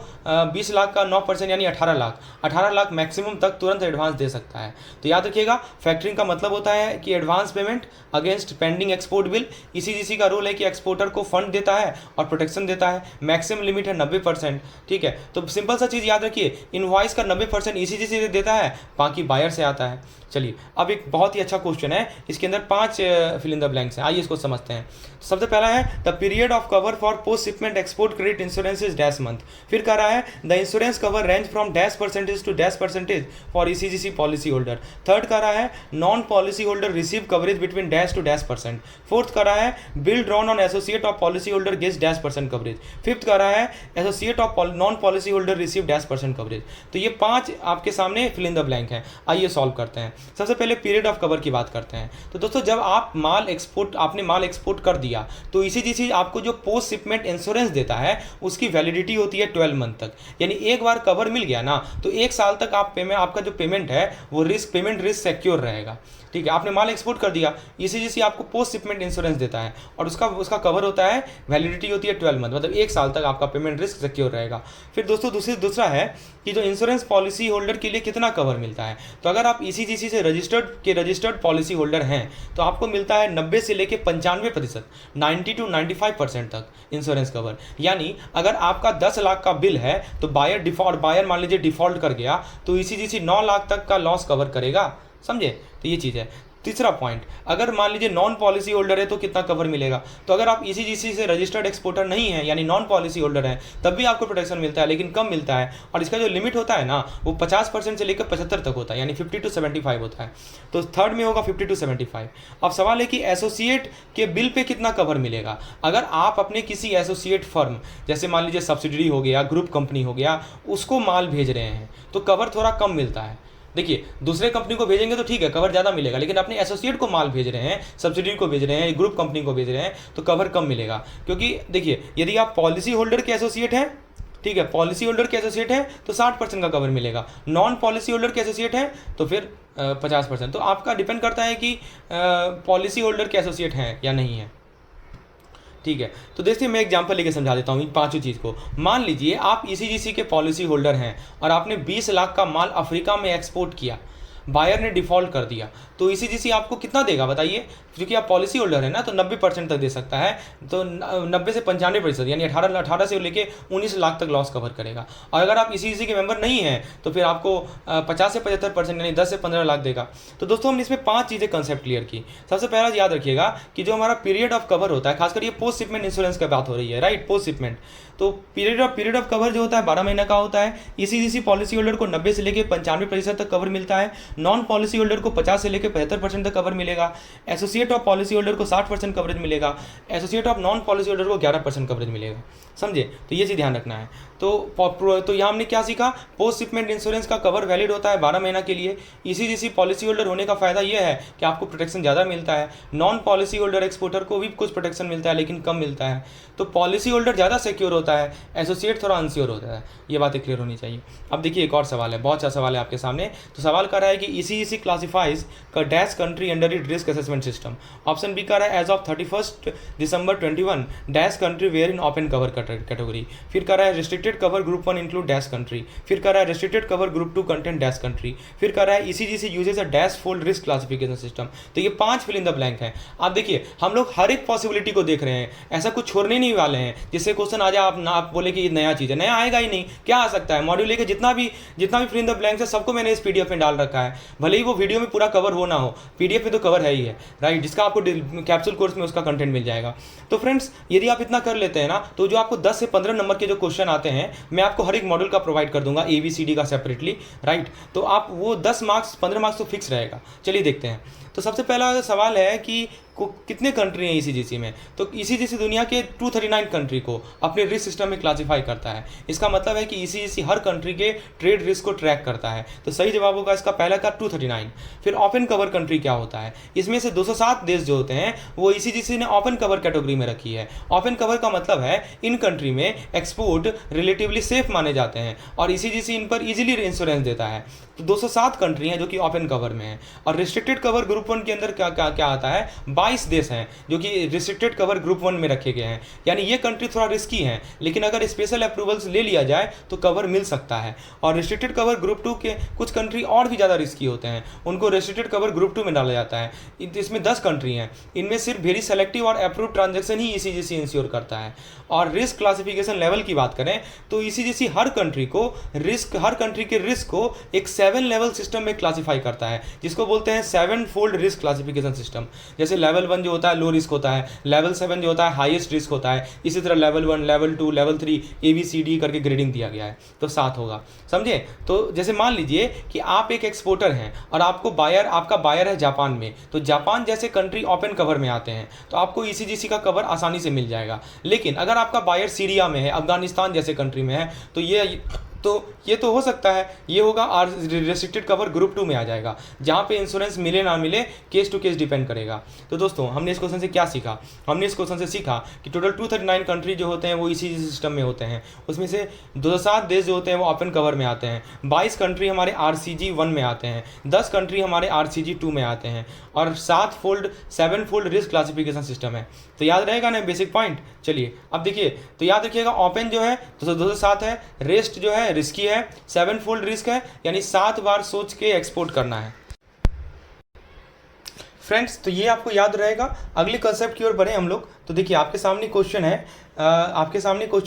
20 लाख का 9% यानी 18 लाख मैक्सिमम तक तुरंत एडवांस दे सकता है। तो याद रखिएगा, फैक्टरिंग का मतलब होता है कि advance payment against pending export bill. ECGC का रूल है कि एक्सपोर्टर को फंड देता है और प्रोटेक्शन देता है। मैक्सिमम लिमिट है 90%। ठीक है। तो सिंपल सा चीज़ याद रखिए, इनवॉइस का 90% ECGC देता है, बाकी बायर से आता है। चलिए अब एक बहुत ही अच्छा क्वेश्चन है, इसके अंदर 5 फिल इन द ब्लैंक्स हैं। आइए इसको समझते हैं। सबसे पहला है the period of cover for post shipment export credit insurance is dash month. फिर कह रहा है the insurance cover range from %% to %% for ECGC policy holder. Third कह रहा है non policy holder receive coverage between dash to %%। Fourth कह रहा है bill drawn on associate of policy holder gets %% coverage. Fifth कह रहा है associate of non policy holder receive %% coverage. तो ये 5 आपके सामने फिल इन द ब्लैंक हैं। आइए सॉल्व करते हैं। सबसे पहले पीरियड ऑफ कवर की बात करते हैं। तो दोस्तों जब आपने माल एक्सपोर्ट कर दिया, तो ECGC आपको जो पोस्ट शिपमेंट इंश्योरेंस देता है उसकी वैलिडिटी होती है 12 मंथ तक। यानी एक बार कवर मिल गया ना, तो 1 साल तक आपका जो पेमेंट है वो पेमेंट रिस्क सिक्योर रहेगा। ठीक है। आपने माल एक्सपोर्ट कर दिया, ECGC आपको पोस्ट शिपमेंट इंश्योरेंस देता है और उसका कवर होता है, वैलिडिटी होती है 12 मंथ, मतलब 1 साल तक आपका पेमेंट रिस्क सिक्योर रहेगा। फिर दोस्तों दूसरा है कि जो इंश्योरेंस पॉलिसी होल्डर के लिए कितना कवर मिलता है। तो अगर आप ECGC से रजिस्टर्ड पॉलिसी होल्डर हैं तो आपको मिलता है 90 से लेकर 95%, 90 to 95% तक इंश्योरेंस कवर। यानी अगर आपका 10 लाख का बिल है तो बायर मान लीजिए डिफॉल्ट कर गया, तो ECGC 9 लाख तक का लॉस कवर करेगा। समझे। तो ये चीज़ है। तीसरा पॉइंट, अगर मान लीजिए नॉन पॉलिसी होल्डर है तो कितना कवर मिलेगा। तो अगर आप ECGC से रजिस्टर्ड एक्सपोर्टर नहीं है, यानी नॉन पॉलिसी होल्डर है, तब भी आपको प्रोटेक्शन मिलता है, लेकिन कम मिलता है। और इसका जो लिमिट होता है ना, वो 50% से लेकर 75 तक होता है, यानी 50 to 75 होता है। तो थर्ड में होगा 50 to 75। अब सवाल है कि एसोसिएट के बिल पे कितना कवर मिलेगा। अगर आप अपने किसी एसोसिएट फर्म, जैसे मान लीजिए सब्सिडरी हो गया, ग्रुप कंपनी हो गया, उसको माल भेज रहे हैं तो कवर थोड़ा कम मिलता है। देखिए दूसरे कंपनी को भेजेंगे तो ठीक है, कवर ज़्यादा मिलेगा, लेकिन अपने एसोसिएट को माल भेज रहे हैं, सब्सिडी को भेज रहे हैं, ग्रुप कंपनी को भेज रहे हैं, तो कवर कम मिलेगा। क्योंकि देखिए यदि आप पॉलिसी होल्डर के एसोसिएट हैं, ठीक है, पॉलिसी होल्डर के एसोसिएट है तो 60% का कवर मिलेगा। नॉन पॉलिसी होल्डर के एसोसिएट है तो फिर 50%। तो आपका डिपेंड करता है कि पॉलिसी होल्डर के एसोसिएट हैं या नहीं है। ठीक है। तो देखिए मैं एग्जांपल लेके समझा देता हूँ इन 5 चीज़ को। मान लीजिए आप ECGC के पॉलिसी होल्डर हैं और आपने 20 लाख का माल अफ्रीका में एक्सपोर्ट किया। बायर ने डिफॉल्ट कर दिया, तो ईसीजीसी आपको कितना देगा बताइए, क्योंकि आप पॉलिसी होल्डर है ना, तो 90% तक दे सकता है, तो 90 से 95% यानी 18 से लेके 19 लाख तक लॉस कवर करेगा। और अगर आप ईसीजीसी के मेंबर नहीं हैं तो फिर आपको 50 से 75% यानी 10 से 15 लाख देगा। तो दोस्तों हमने इसमें 5 चीज़ें कंसेप्ट क्लियर की। सबसे पहला याद रखिएगा कि जो हमारा पीरियड ऑफ कवर होता है, खासकर ये पोस्ट शिपमेंट इंश्योरेंस की बात हो रही है, राइट, पोस्ट शिपमेंट, तो पीरियड ऑफ कवर जो होता है 12 महीने का होता है। ईसीजीसी पॉलिसी होल्डर को 90 से लेकर 95% तक कवर मिलता है। नॉन पॉलिसी होल्डर को 50 से लेकर 75% तक कवर मिलेगा। एसोसिएट ऑफ पॉलिसी होल्डर को 60% कवरेज मिलेगा। Associate of non policy holder को 11% कवरेज मिलेगा। समझे, तो ये चीज़ ध्यान रखना है। तो यहाँ हमने क्या सीखा, पोस्ट शिपमेंट इंश्योरेंस का कवर वैलिड होता है 12 महीना के लिए। ईसीजीसी पॉलिसी होल्डर होने का फायदा ये है कि आपको प्रोटेक्शन ज़्यादा मिलता है। नॉन पॉलिसी होल्डर एक्सपोर्टर को भी कुछ प्रोटेक्शन मिलता है लेकिन कम मिलता है। तो पॉलिसी होल्डर ज़्यादा सिक्योर होता है, एसोसिएट थोड़ा अनसियोर होता है। ये बातें क्लियर होनी चाहिए। अब देखिए एक और सवाल है, बहुत अच्छा सवाल है आपके सामने। तो सवाल कर रहा है कि ईसीजीसी क्लासिफाइज का dash country under it risk assessment system. Option B कर रहा है as of 31 December 21 dash country where in open cover category. फिर कर रहा है restricted cover group 1 include dash country. फिर कर रहा है restricted cover group 2 content dash country. फिर कर रहा है ECGC uses a dash fold risk classification system. तो ये 5 फिल इन द ब्लैंक है। आप देखिए हम लोग हर एक पॉसिबिलिटी को देख रहे हैं, ऐसा कुछ छोड़ने नहीं वाले हैं जिससे क्वेश्चन आ जाए आप बोले कि ये नया चीज़ है। नया आएगा ही नहीं, क्या आ सकता है, मॉड्यूल लेके जितना भी फिल इन द ब्लैंक्स है सबको मैंने इस पीडीएफ में डाल रखा है। भले ही वो वीडियो में पूरा कवर हो ना हो, पीडीएफ में तो कवर है ही है, राइट, जिसका आपको कैप्सूल कोर्स में उसका कंटेंट मिल जाएगा। तो फ्रेंड्स यदि आप इतना कर लेते हैं ना, तो जो आपको 10 से 15 नंबर के जो क्वेश्चन आते हैं मैं आपको हर एक मॉड्यूल का प्रोवाइड कर दूंगा, ABCD का सेपरेटली, राइट। तो आप वो 10 मार्क्स 15 मार्क्स तो फिक्स रहेगा। चलिए देखते हैं। तो सबसे पहला सवाल है कि कितने कंट्री हैं ईसीजीसी में। तो ईसीजीसी दुनिया के 239 कंट्री को अपने रिस्क सिस्टम में क्लासिफाई करता है। इसका मतलब है कि ईसीजीसी हर कंट्री के ट्रेड रिस्क को ट्रैक करता है। तो सही जवाब होगा इसका पहला का 239। फिर ओपन कवर कंट्री क्या होता है, इसमें से 207 देश जो होते हैं वो ईसीजीसी ने ओपन कवर कैटेगरी में रखी है। ओपन कवर का मतलब है इन कंट्री में एक्सपोर्ट रिलेटिवली सेफ माने जाते हैं और ईसीजीसी इन पर इजीली इंश्योरेंस देता है। तो 207 कंट्री हैं जो कि ओपन कवर में है। और रिस्ट्रिक्टेड कवर ग्रुप 1 के अंदर क्या क्या क्या आता है, 22 देश हैं जो कि रिस्ट्रिक्टेड कवर ग्रुप 1 में रखे गए हैं। यानी ये कंट्री थोड़ा रिस्की है, लेकिन अगर स्पेशल अप्रूवल्स ले लिया जाए तो कवर मिल सकता है। और रिस्ट्रिक्टेड कवर ग्रुप 2 के कुछ कंट्री और भी ज़्यादा रिस्की होते हैं, उनको रिस्ट्रिक्टेड कवर ग्रुप 2 में डाला जाता है। इसमें 10 कंट्री हैं, इनमें सिर्फ वेरी सेलेक्टिव और अप्रूव ट्रांजेक्शन ही ईसीजीसी इंश्योर करता है। और रिस्क क्लासिफिकेशन लेवल की बात करें तो ईसीजीसी हर कंट्री के रिस्क को एक 7 लेवल सिस्टम में क्लासिफाई करता है, जिसको बोलते हैं 7 फोल्ड रिस्क क्लासिफिकेशन सिस्टम। जैसे लेवल 1 जो होता है लो रिस्क होता है, लेवल 7 जो होता है हाईएस्ट रिस्क होता है, इसी तरह लेवल 1, लेवल 2, लेवल 3 ABCD करके ग्रेडिंग दिया गया है, तो 7 होगा। समझे। तो जैसे मान लीजिए कि आप एक एक्सपोर्टर हैं और आपका बायर है जापान में, तो जापान जैसे कंट्री ओपन कवर में आते हैं तो आपको ईसीजीसी का कवर आसानी से मिल जाएगा। लेकिन अगर आपका बायर सीरिया में है, अफगानिस्तान जैसे कंट्री में है, तो ये तो हो सकता है ये होगा और रिस्ट्रिक्टेड कवर ग्रुप 2 में आ जाएगा, जहाँ पे इंश्योरेंस मिले ना मिले केस टू केस डिपेंड करेगा। तो दोस्तों हमने इस क्वेश्चन से क्या सीखा, हमने इस क्वेश्चन से सीखा कि टोटल 239 कंट्री जो होते हैं वो ईसीजी सिस्टम में होते हैं। उसमें से 207 देश जो होते हैं वो ओपन कवर में आते हैं, 22 कंट्री हमारे RCG 1 में आते हैं, 10 कंट्री हमारे RCG 2 में आते हैं और 7 फोल्ड रिस्क क्लासिफिकेशन सिस्टम है। तो याद रहेगा ना बेसिक पॉइंट। चलिए अब देखिए, तो याद रखिएगा ओपन जो है 207 है, रेस्ट जो है रिस्की है, 7 फोल्ड रिस्क है, यानी 7 बार सोच के एक्सपोर्ट करना है। फ्रेंड्स तो ये आपको याद रहेगा। अगले कंसेप्ट की ओर बढ़े हम लोग। तो देखिए आपके सामने क्वेश्चन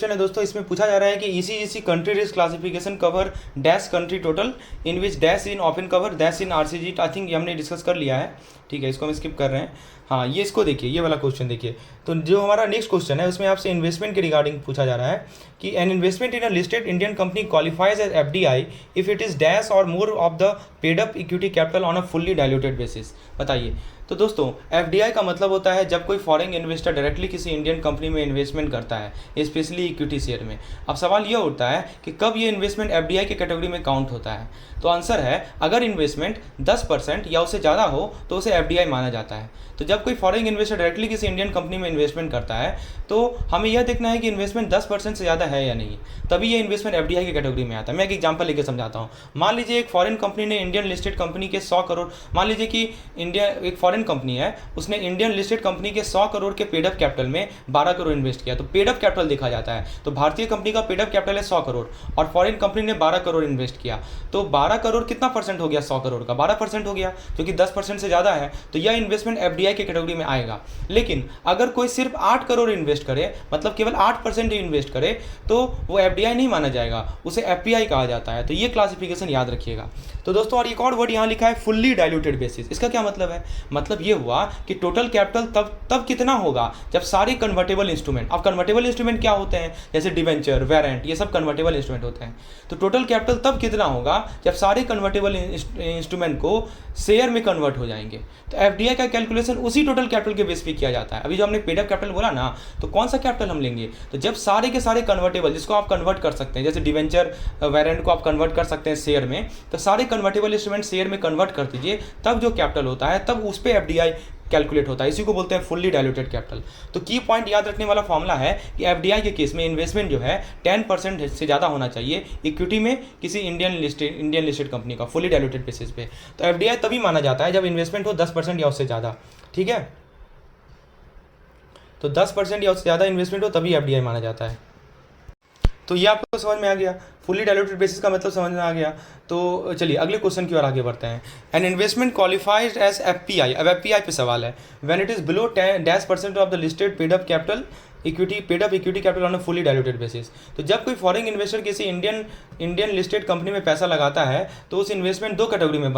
है, दोस्तों। इसमें पूछा जा रहा है कि ECGC country risk classification cover dash country total in which dash in open cover dash in RCG। I think ये हमने डिस्कस कर लिया है, ठीक है, इसको हम स्किप कर रहे हैं। हाँ, ये इसको देखिए, ये वाला क्वेश्चन देखिए। तो जो हमारा नेक्स्ट क्वेश्चन है उसमें आपसे इन्वेस्टमेंट के रिगार्डिंग पूछा जा रहा है कि an investment in a listed Indian company qualifies as FDI if it is dash और more of the paid up equity capital on a fully diluted basis. बताइए। तो दोस्तों FDI का मतलब होता है जब कोई फॉरेन इन्वेस्टर डायरेक्टली किसी इंडियन कंपनी में इन्वेस्टमेंट करता है, स्पेशली इक्विटी शेयर में। अब सवाल ये उठता है कि कब ये इन्वेस्टमेंट FDI के कैटेगरी में काउंट होता है। तो आंसर है अगर इन्वेस्टमेंट 10% या उससे ज़्यादा हो तो उसे FDI माना जाता है। तो जब कोई फॉरेन इन्वेस्टर डायरेक्टली किसी इंडियन कंपनी में इन्वेस्टमेंट करता है तो हमें यह देखना है कि इन्वेस्टमेंट 10% से ज़्यादा है या नहीं, तभी ये इन्वेस्टमेंट FDI की कैटेगरी में आता है। मैं एक एग्जांपल लेके समझाता हूँ। मान लीजिए एक फॉरेन कंपनी ने इंडियन लिस्टेड कंपनी के 100 करोड़, मान लीजिए कि एक फॉरेन कंपनी है, उसने इंडियन लिस्टेड कंपनी के 100 करोड़ के पेडअप कैपिटल में 12 करोड़ इन्वेस्ट किया, तो पेड अप कैपिटल देखा जाता है। तो भारतीय कंपनी का पेड अप कैपिटल है 100 करोड़ और फॉरेन कंपनी ने 12 करोड़ इन्वेस्ट किया, तो 12 करोड़ कितना परसेंट हो गया 100 करोड़ का, 12% हो गया, जो कि 10% से ज़्यादा है। तो यह इन्वेस्टमेंट एफडीआई की कैटेगरी में आएगा। लेकिन अगर कोई सिर्फ 8 करोड़ इन्वेस्ट करे, मतलब केवल 8% ही इन्वेस्ट करे, तो वो एफडीआई नहीं माना जाएगा, उसे एफपीआई कहा जाता है। तो ये क्लासिफिकेशन याद रखिएगा। तो दोस्तों और एक और वर्ड यहाँ लिखा है फुल्ली डाइल्यूटेड बेसिस। इसका क्या मतलब है? मतलब ये हुआ कि टोटल कैपिटल तब कितना होगा जब सारे कन्वर्टेबल इंस्ट्रूमेंट, अब कन्वर्टेबल इंस्ट्रूमेंट क्या होते हैं, जैसे डिवेंचर, वारंट, ये सब कन्वर्टेबल इंस्ट्रूमेंट होते हैं। तो टोटल कैपिटल तब कितना होगा जब सारे कन्वर्टेबल इंस्ट्रूमेंट को शेयर में कन्वर्ट हो जाएंगे। तो एफडीआई का कैलकुलेशन उसी टोटल कैपिटल के बेस पे किया जाता है। अभी जो हमने पेड अप कैपिटल बोला ना, तो कौन सा कैपिटल हम लेंगे? तो जब सारे के सारे कन्वर्टेबल, जिसको आप कन्वर्ट कर सकते हैं, जैसे डिवेंचर, वारंट को आप कन्वर्ट कर सकते हैं शेयर में, तो सारे कन्वर्टेबल इंस्ट्रूमेंट शेयर में कन्वर्ट कर दीजिए, तब जो कैपिटल होता है तब उस पर एफडीआई कैलकुलेट होता है। इसी को बोलते हैं फुल्ली डाइल्यूटेड कैपिटल। तो की पॉइंट याद रखने वाला फॉर्मूला है कि एफडीआई के केस में इन्वेस्टमेंट जो है 10% से ज़्यादा होना चाहिए इक्विटी में किसी इंडियन लिस्टेड कंपनी का फुल्ली डाइल्यूटेड बेसिस पे। तो एफडीआई तभी माना जाता है जब इन्वेस्टमेंट हो 10% या उससे ज़्यादा। ठीक है, तो 10% या उससे ज़्यादा इन्वेस्टमेंट हो तभी एफडीआई माना जाता है। तो ये आपको समझ में आ गया, फुल्ली डाइल्यूटेड बेसिस का मतलब समझ में आ गया। तो चलिए अगले क्वेश्चन की ओर आगे बढ़ते हैं। An investment qualified as FPI. अब एफपीआई पे सवाल है, when it is below 10% of the listed paid up capital paid up equity capital on a fully diluted basis. तो जब कोई फॉरेन इन्वेस्टर किसी इंडियन लिस्टेड कंपनी में पैसा लगाता है, तो उस इन्वेस्टमेंट दो कैटेगरी में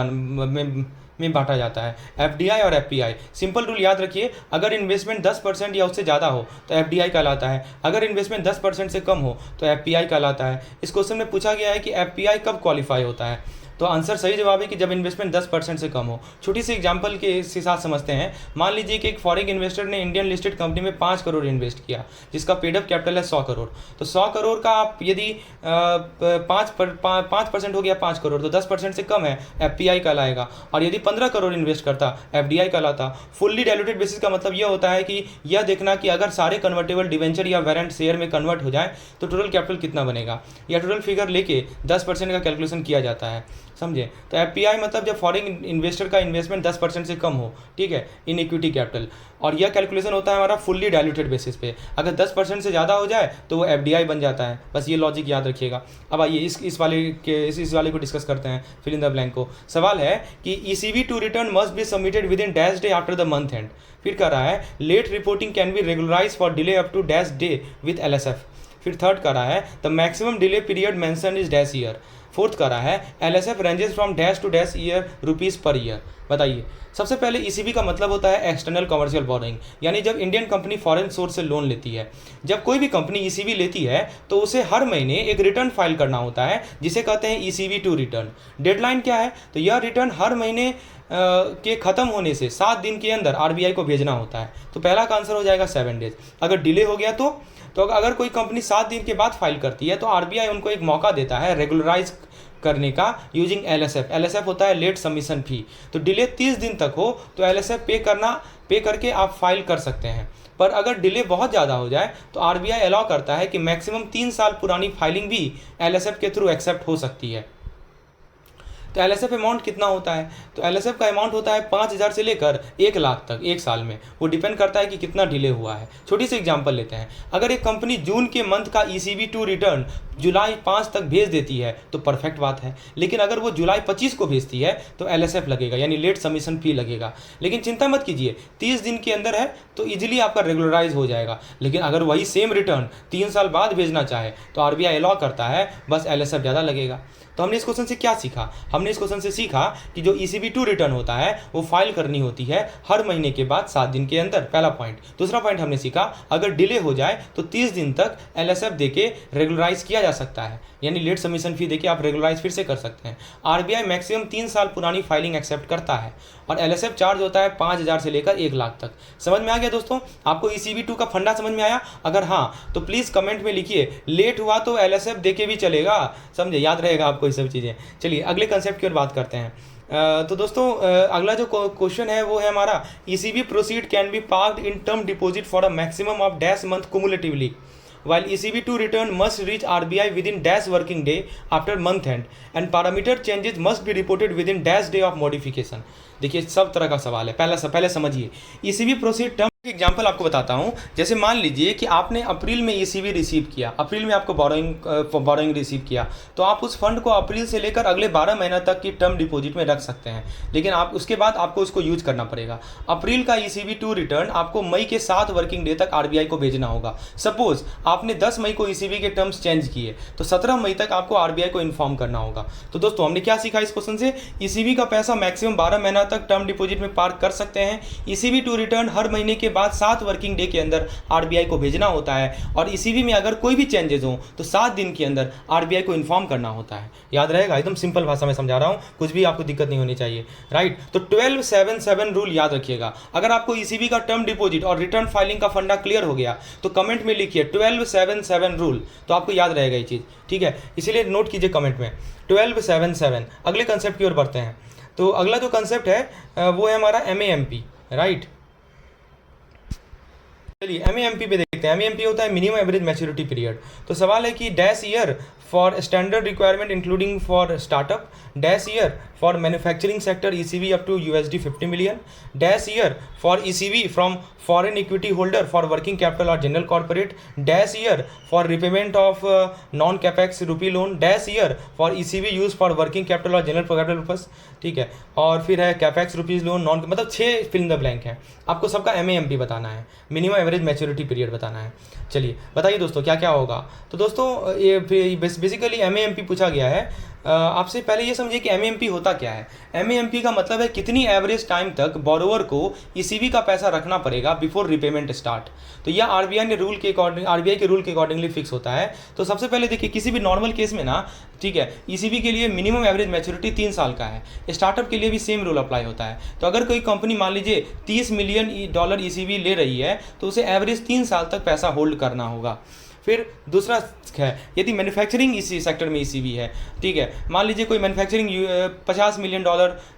बांटा जाता है, एफडीआई और एफपीआई। सिंपल रूल याद रखिए, अगर इन्वेस्टमेंट 10% या उससे ज़्यादा हो तो एफडीआई कहलाता है, अगर इन्वेस्टमेंट 10% से कम हो तो एफपीआई कहलाता है। इस क्वेश्चन में पूछा गया है कि एफपीआई कब क्वालिफाई होता है, तो आंसर सही जवाब है कि जब इन्वेस्टमेंट 10% से कम हो। छोटी सी एग्जांपल के साथ समझते हैं। मान लीजिए कि एक फॉरेन इन्वेस्टर ने इंडियन लिस्टेड कंपनी में 5 करोड़ इन्वेस्ट किया, जिसका पेड अप कैपिटल है 100 करोड़। तो 100 करोड़ का आप यदि 5% हो गया 5 करोड़, तो 10% से कम है, एफपीआई कहलाएगा। और यदि 15 करोड़ इन्वेस्ट करता, एफडीआई कहलाता। फुल्ली डाइल्यूटेड बेसिस का मतलब यह होता है कि यह देखना कि अगर सारे कन्वर्टेबल डिवेंचर या वारंट शेयर में कन्वर्ट हो जाए तो टोटल कैपिटल कितना बनेगा, या टोटल फिगर लेके 10% का कैलकुलेशन किया जाता है, समझे। तो एफपीआई मतलब जब फॉरेन इन्वेस्टर का इन्वेस्टमेंट 10% से कम हो, ठीक है, इन इक्विटी कैपिटल। और यह कैलकुलेशन होता है हमारा फुल्ली डाइल्यूटेड बेसिस पे। अगर 10% से ज़्यादा हो जाए तो वो एफडीआई बन जाता है। बस ये लॉजिक याद रखिएगा। अब आइए इस वाले को डिस्कस करते हैं, फिल इन द ब्लैंक को। सवाल है कि ECB two return must be submitted with in dash day after the month end. फिर कह रहा है late reporting can be regularise for delay up to dash day with LSF. फिर third कह रहा है the maximum delay period mention is dash year. Fourth कह रहा है LSF ranges from dash to dash year rupees per year. बताइए, सबसे पहले ईसीबी का मतलब होता है एक्सटर्नल कमर्शियल बोरोइंग, यानी जब इंडियन कंपनी फॉरेन सोर्स से लोन लेती है। जब कोई भी कंपनी ईसीबी लेती है तो उसे हर महीने एक रिटर्न फाइल करना होता है, जिसे कहते हैं ईसीबी टू रिटर्न। डेडलाइन क्या है? तो यह रिटर्न हर महीने के ख़त्म होने से 7 दिन के अंदर आरबीआई को भेजना होता है। तो पहला का आंसर हो जाएगा 7 डेज। अगर डिले हो गया तो अगर कोई कंपनी 7 दिन के बाद फाइल करती है तो आरबीआई उनको एक मौका देता है रेगुलराइज करने का यूजिंग एलएसएफ। एलएसएफ होता है लेट सबमिशन फी। तो डिले 30 दिन तक हो तो एलएसएफ पे करके आप फाइल कर सकते हैं। पर अगर डिले बहुत ज़्यादा हो जाए तो आरबीआई अलाउ करता है कि मैक्सिमम 3 साल पुरानी फाइलिंग भी एलएसएफ के थ्रू एक्सेप्ट हो सकती है। तो एलएसएफ अमाउंट कितना होता है? तो एलएसएफ का अमाउंट होता है 5,000 से लेकर 1 लाख तक एक साल में। वो डिपेंड करता है कि कितना डिले हुआ है। छोटी सी एग्जांपल लेते हैं। अगर एक कंपनी जून के मंथ का ईसीबी टू रिटर्न जुलाई 5 तक भेज देती है तो परफेक्ट बात है। लेकिन अगर वो जुलाई 25 को भेजती है तो एलएसएफ लगेगा, यानी लेट सबमिशन फी लगेगा। लेकिन चिंता मत कीजिए, 30 दिन के अंदर है तो ईजिली आपका रेगुलराइज हो जाएगा। लेकिन अगर वही सेम रिटर्न 3 साल बाद भेजना चाहे तो आरबीआई अलाउ करता है, बस एलएसएफ ज़्यादा लगेगा। तो हमने इस क्वेश्चन से क्या सीखा? हमने इस क्वेश्चन से सीखा कि जो ईसीबी टू रिटर्न होता है वो फाइल करनी होती है हर महीने के बाद 7 दिन के अंदर, पहला पॉइंट। दूसरा पॉइंट हमने सीखा अगर डिले हो जाए तो 30 दिन तक एलएसएफ देके रेगुलराइज किया जा सकता है, यानी लेट सबमिशन फी देके आप रेगुलराइज फिर से कर सकते हैं। आरबीआई मैक्सिमम 3 साल पुरानी फाइलिंग एक्सेप्ट करता है और एलएसएफ चार्ज होता है 5,000 से लेकर 1 लाख तक। समझ में आ गया दोस्तों? आपको ईसीबी टू का फंडा समझ में आया? अगर हाँ तो प्लीज़ कमेंट में लिखिए, लेट हुआ तो एलएसएफ देके भी चलेगा, समझे, याद रहेगा आपको ये सब चीज़ें। चलिए अगले कंसेप्ट की ओर बात करते हैं। तो दोस्तों अगला जो क्वेश्चन है वो है हमारा ECB proceed can be parked in term deposit for a maximum of dash month cumulatively while ECB to return must reach RBI within dash working day after month end and parameter changes must be reported within dash day of modification। देखिए सब तरह का सवाल है, पहले समझिए। ECB proceed term example आपको बताता हूं। जैसे मान लीजिए कि आपने अप्रैल में ईसीबी रिसीव किया, अप्रैल में आपको बोरोइंग रिसीव किया, तो आप उस फंड को अप्रैल से लेकर अगले 12 महीना तक की टर्म डिपॉजिट में रख सकते हैं, लेकिन आप उसके बाद आपको उसको यूज करना पड़ेगा। अप्रैल का ईसीबी टू रिटर्न आपको मई के 7 वर्किंग डे तक आरबीआई को भेजना होगा। सपोज आपने 10 मई को ईसीबी के टर्म्स चेंज किए, तो 17 मई तक आपको आरबीआई को इन्फॉर्म करना होगा। तो दोस्तों हमने क्या सीखा इस क्वेश्चन से? ईसीबी का पैसा मैक्सिमम 12 महीना तक टर्म डिपॉजिट में पार्क कर सकते हैं। ईसीबी टू रिटर्न हर महीने के बाद 7 वर्किंग डे के अंदर आरबीआई को भेजना होता है, और ईसीबी में अगर कोई भी चेंजेस हो तो 7 दिन के अंदर आरबीआई को इन्फॉर्म करना होता है। याद रहेगा, एकदम सिंपल भाषा में समझा रहा हूं, कुछ भी आपको दिक्कत नहीं होनी चाहिए, राइट। तो 1277 रूल याद रखिएगा। अगर आपको ईसीबी का टर्म डिपॉजिट और रिटर्न फाइलिंग का फंडा क्लियर हो गया तो कमेंट में लिखिए 1277 रूल, तो आपको याद रहेगा ये चीज, ठीक है। इसीलिए नोट कीजिए कमेंट में 1277। अगले कंसेप्ट की ओर बढ़ते हैं। तो अगला जो कंसेप्ट है वो है हमारा एमएएमपी, राइट। चलिए एमएएमपी पे देखते हैं। एमएएमपी होता है मिनिमम एवरेज मैच्योरिटी पीरियड। तो सवाल है कि dash year for standard requirement including for startup, dash year for manufacturing sector ECB up to $50 million, dash year for ECB from foreign equity holder for working capital और general corporate, dash year for repayment of non capex rupee loan, dash year for ECB use for working capital और general capital purpose, ठीक है। और फिर है capex rupees loan, non, मतलब 6 fill in the blank है। आपको सबका एमएएमपी बताना है, मिनिमम एवरेज मैच्योरिटी पीरियड बताना है। चलिए बताइए दोस्तों क्या क्या होगा। तो दोस्तों ये बेसिकली एमएएमपी पूछा गया है। आपसे पहले ये समझिए कि एमएएमपी होता क्या है। एमएएमपी का मतलब है कितनी एवरेज टाइम तक बोरोवर को ईसीबी का पैसा रखना पड़ेगा बिफोर रिपेमेंट स्टार्ट। तो यह आरबीआई के रूल के अकॉर्डिंगली फिक्स होता है। तो सबसे पहले देखिए किसी भी नॉर्मल केस में ना, ठीक है, ईसीबी के लिए मिनिमम एवरेज मैच्योरिटी 3 साल का है। स्टार्टअप के लिए भी सेम रूल अप्लाई होता है। तो अगर कोई कंपनी मान लीजिए $30 मिलियन ईसीबी ले रही है तो उसे एवरेज 3 साल तक पैसा होल्ड करना होगा। फिर दूसरा है यदि मैन्युफैक्चरिंग इसी सेक्टर में ईसीबी है, ठीक है, मान लीजिए कोई मैन्युफैक्चरिंग $50 मिलियन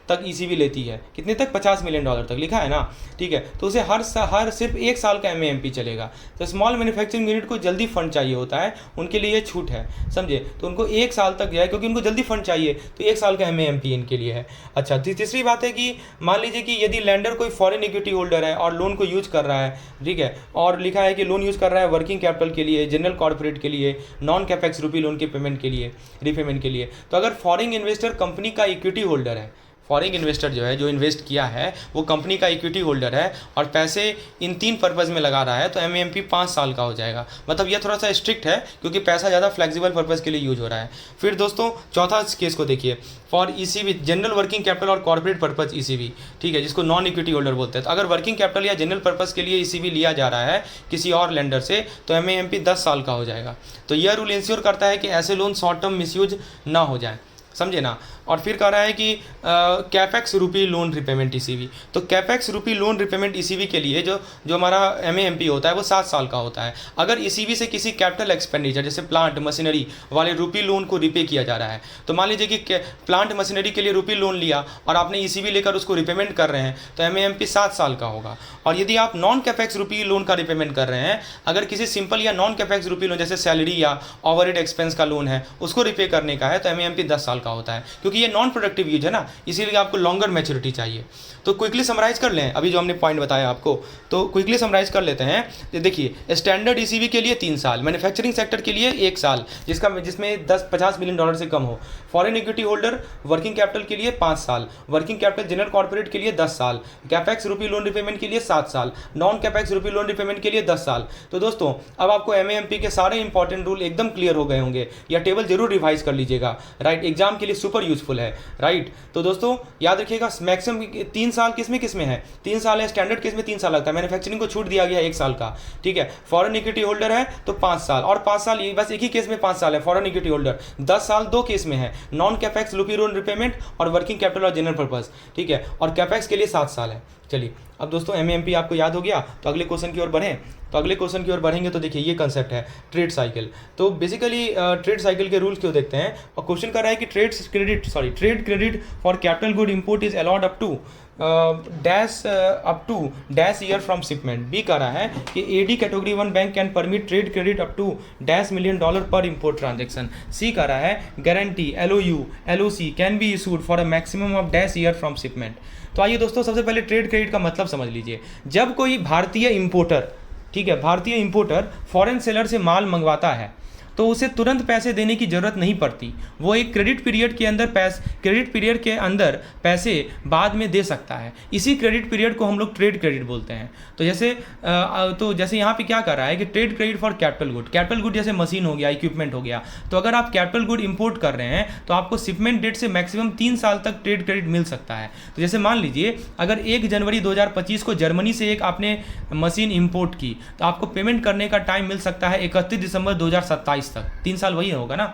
तक ईसीबी लेती है, कितने तक? $50 मिलियन तक लिखा है ना, ठीक है। तो उसे हर सिर्फ 1 साल का एमएएमपी चलेगा। तो स्मॉल मैन्युफैक्चरिंग यूनिट को जल्दी फंड चाहिए होता है, उनके लिए ये छूट है, समझे। तो उनको 1 साल तक जाए क्योंकि उनको जल्दी फंड चाहिए, तो 1 साल का एमएएमपी इनके लिए है। अच्छा, तीसरी बात है कि मान लीजिए कि यदि लैंडर कोई फॉरेन इक्विटी होल्डर है और लोन को यूज कर रहा है, ठीक है, और लिखा है कि लोन यूज कर रहा है वर्किंग कैपिटल के लिए, जनरल कॉर्पोरेट के लिए, नॉन कैपेक्स रूपी लोन के पेमेंट के लिए, रीपेमेंट के लिए। तो अगर फॉरेन इन्वेस्टर कंपनी का इक्विटी होल्डर है, फॉरेन इन्वेस्टर जो है, जो इन्वेस्ट किया है वो कंपनी का इक्विटी होल्डर है और पैसे इन 3 पर्पज़ में लगा रहा है, तो एमएएमपी 5 साल का हो जाएगा। मतलब यह थोड़ा सा स्ट्रिक्ट है क्योंकि पैसा ज़्यादा फ्लेक्सिबल पर्पज़ के लिए यूज हो रहा है। फिर दोस्तों चौथा केस को देखिए, for ECB general working capital और कॉर्पोरेट पर्पज़ ईसीबी, ठीक है, जिसको नॉन इक्विटी होल्डर बोलते हैं। तो अगर वर्किंग कैपिटल या जनरल पर्पज़ के लिए ईसीबी लिया जा रहा है किसी और लेंडर से, तो एमएएमपी 10 साल का हो जाएगा। तो यह रूल इंश्योर करता है कि ऐसे लोन शॉर्ट टर्म मिसयूज ना हो जाए, समझे ना। और फिर कह रहा है कि capex rupee loan repayment ECB. तो capex rupee loan repayment ECB के लिए जो हमारा एमएएमपी होता है वो 7 साल का होता है। अगर ईसीबी से किसी कैपिटल एक्सपेंडिचर जैसे प्लांट मशीनरी वाले रूपी लोन को रिपे किया जा रहा है, तो मान लीजिए कि प्लांट मशीनरी के लिए रूपी लोन लिया और आपने ईसीबी लेकर उसको रिपेमेंट कर रहे हैं, तो एमएएमपी 7 साल का होगा। और यदि आप नॉन कैपेक्स रूपी लोन का रिपेमेंट कर रहे हैं, अगर किसी सिंपल या नॉन कैपेक्स रूपी लोन जैसे सैलरी या ओवरहेड एक्सपेंस का लोन है उसको रिपे करने का है, तो एमएएमपी 10 साल का होता है। क्योंकि ये नॉन प्रोडक्टिव यूज है ना, इसीलिए आपको लॉन्गर मैच्योरिटी चाहिए। तो क्विकली समराइज कर लें अभी जो हमने पॉइंट बताया आपको, तो क्विकली समराइज कर लेते हैं। तो देखिए स्टैंडर्ड ईसीबी के लिए 3 साल, मैन्युफैक्चरिंग सेक्टर के लिए 1 साल जिसमें $50 मिलियन से कम हो, foreign equity holder working capital के लिए 5 साल, वर्किंग कैपिटल जनरल कॉर्पोरेट के लिए 10 साल, कैपेक्स रूपी लोन रिपेमेंट के लिए 7 साल, non capex rupee loan repayment के लिए 10 साल। तो दोस्तों अब आपको एमएएमपी के सारे इंपॉर्टेंट रूल एकदम क्लियर हो गए होंगे, या टेबल जरूर रिवाइज कर लीजिएगा, राइट। एग्जाम के लिए सुपर यूजफुल है, राइट। तो दोस्तों याद रखिएगा मैक्सिमम 3 साल किसमें है, 3 साल है, स्टैंडर्ड केस में 3 साल लगता है, मैन्युफैक्चरिंग को छूट दिया गया 1 साल का, ठीक है। फॉरेन इक्विटी होल्डर है तो 5 साल, और 5 साल ये बस एक ही केस में 5 साल है फॉरेन इक्विटी होल्डर, 10 साल 2 केस में है, non capex rupee loan repayment और वर्किंग कैपिटल और जनरल पर्पस, ठीक है, और कैपेक्स के लिए 7 साल है। चलिए अब दोस्तों एमएएमपी आपको याद हो गया, तो अगले क्वेश्चन की ओर बढ़ें। तो अगले क्वेश्चन की ओर बढ़ेंगे तो देखिए ये कंसेप्ट है ट्रेड साइकिल। तो बेसिकली ट्रेड साइकिल के रूल्स क्यों देखते हैं, और क्वेश्चन कर रहा है कि trade credit for capital good import is allowed up to dash up to dash year from shipment. B कह रहा है कि AD category 1 bank can permit trade credit up to dash $1 million per import transaction. C कह रहा है guarantee LOU LOC can be issued for a maximum of dash year from shipment. तो आइए दोस्तों, सबसे पहले ट्रेड क्रेडिट का मतलब समझ लीजिए। जब कोई भारतीय इंपोर्टर, ठीक है, भारतीय इंपोर्टर फॉरेन सेलर से माल मंगवाता है तो उसे तुरंत पैसे देने की ज़रूरत नहीं पड़ती। वो एक क्रेडिट पीरियड के अंदर पैसे बाद में दे सकता है। इसी क्रेडिट पीरियड को हम लोग ट्रेड क्रेडिट बोलते हैं। तो जैसे यहाँ पे क्या कर रहा है कि trade credit for capital good जैसे मशीन हो गया, इक्विपमेंट हो गया। तो अगर आप कैपिटल गुड इंपोर्ट कर रहे हैं तो आपको शिपमेंट डेट से मैक्सिमम 3 साल तक ट्रेड क्रेडिट मिल सकता है। तो जैसे मान लीजिए अगर 1 जनवरी 2025 को जर्मनी से एक आपने मशीन इंपोर्ट की तो आपको पेमेंट करने का टाइम मिल सकता है 31 दिसंबर 2027 तक। 3 साल वही होगा ना,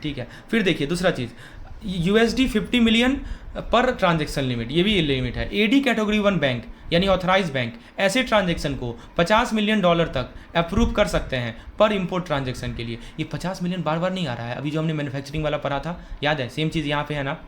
ठीक है। फिर देखिए दूसरा चीज़, USD 50 मिलियन पर ट्रांजेक्शन लिमिट, ये भी लिमिट है। एडी कैटेगरी 1 बैंक यानी ऑथराइज बैंक ऐसे ट्रांजेक्शन को $50 मिलियन तक अप्रूव कर सकते हैं पर इंपोर्ट ट्रांजेक्शन के लिए। ये 50 मिलियन बार बार नहीं आ रहा है, अभी जो हमने मैन्युफैक्चरिंग वाला पढ़ा था याद है, सेम चीज़ यहाँ पे है ना,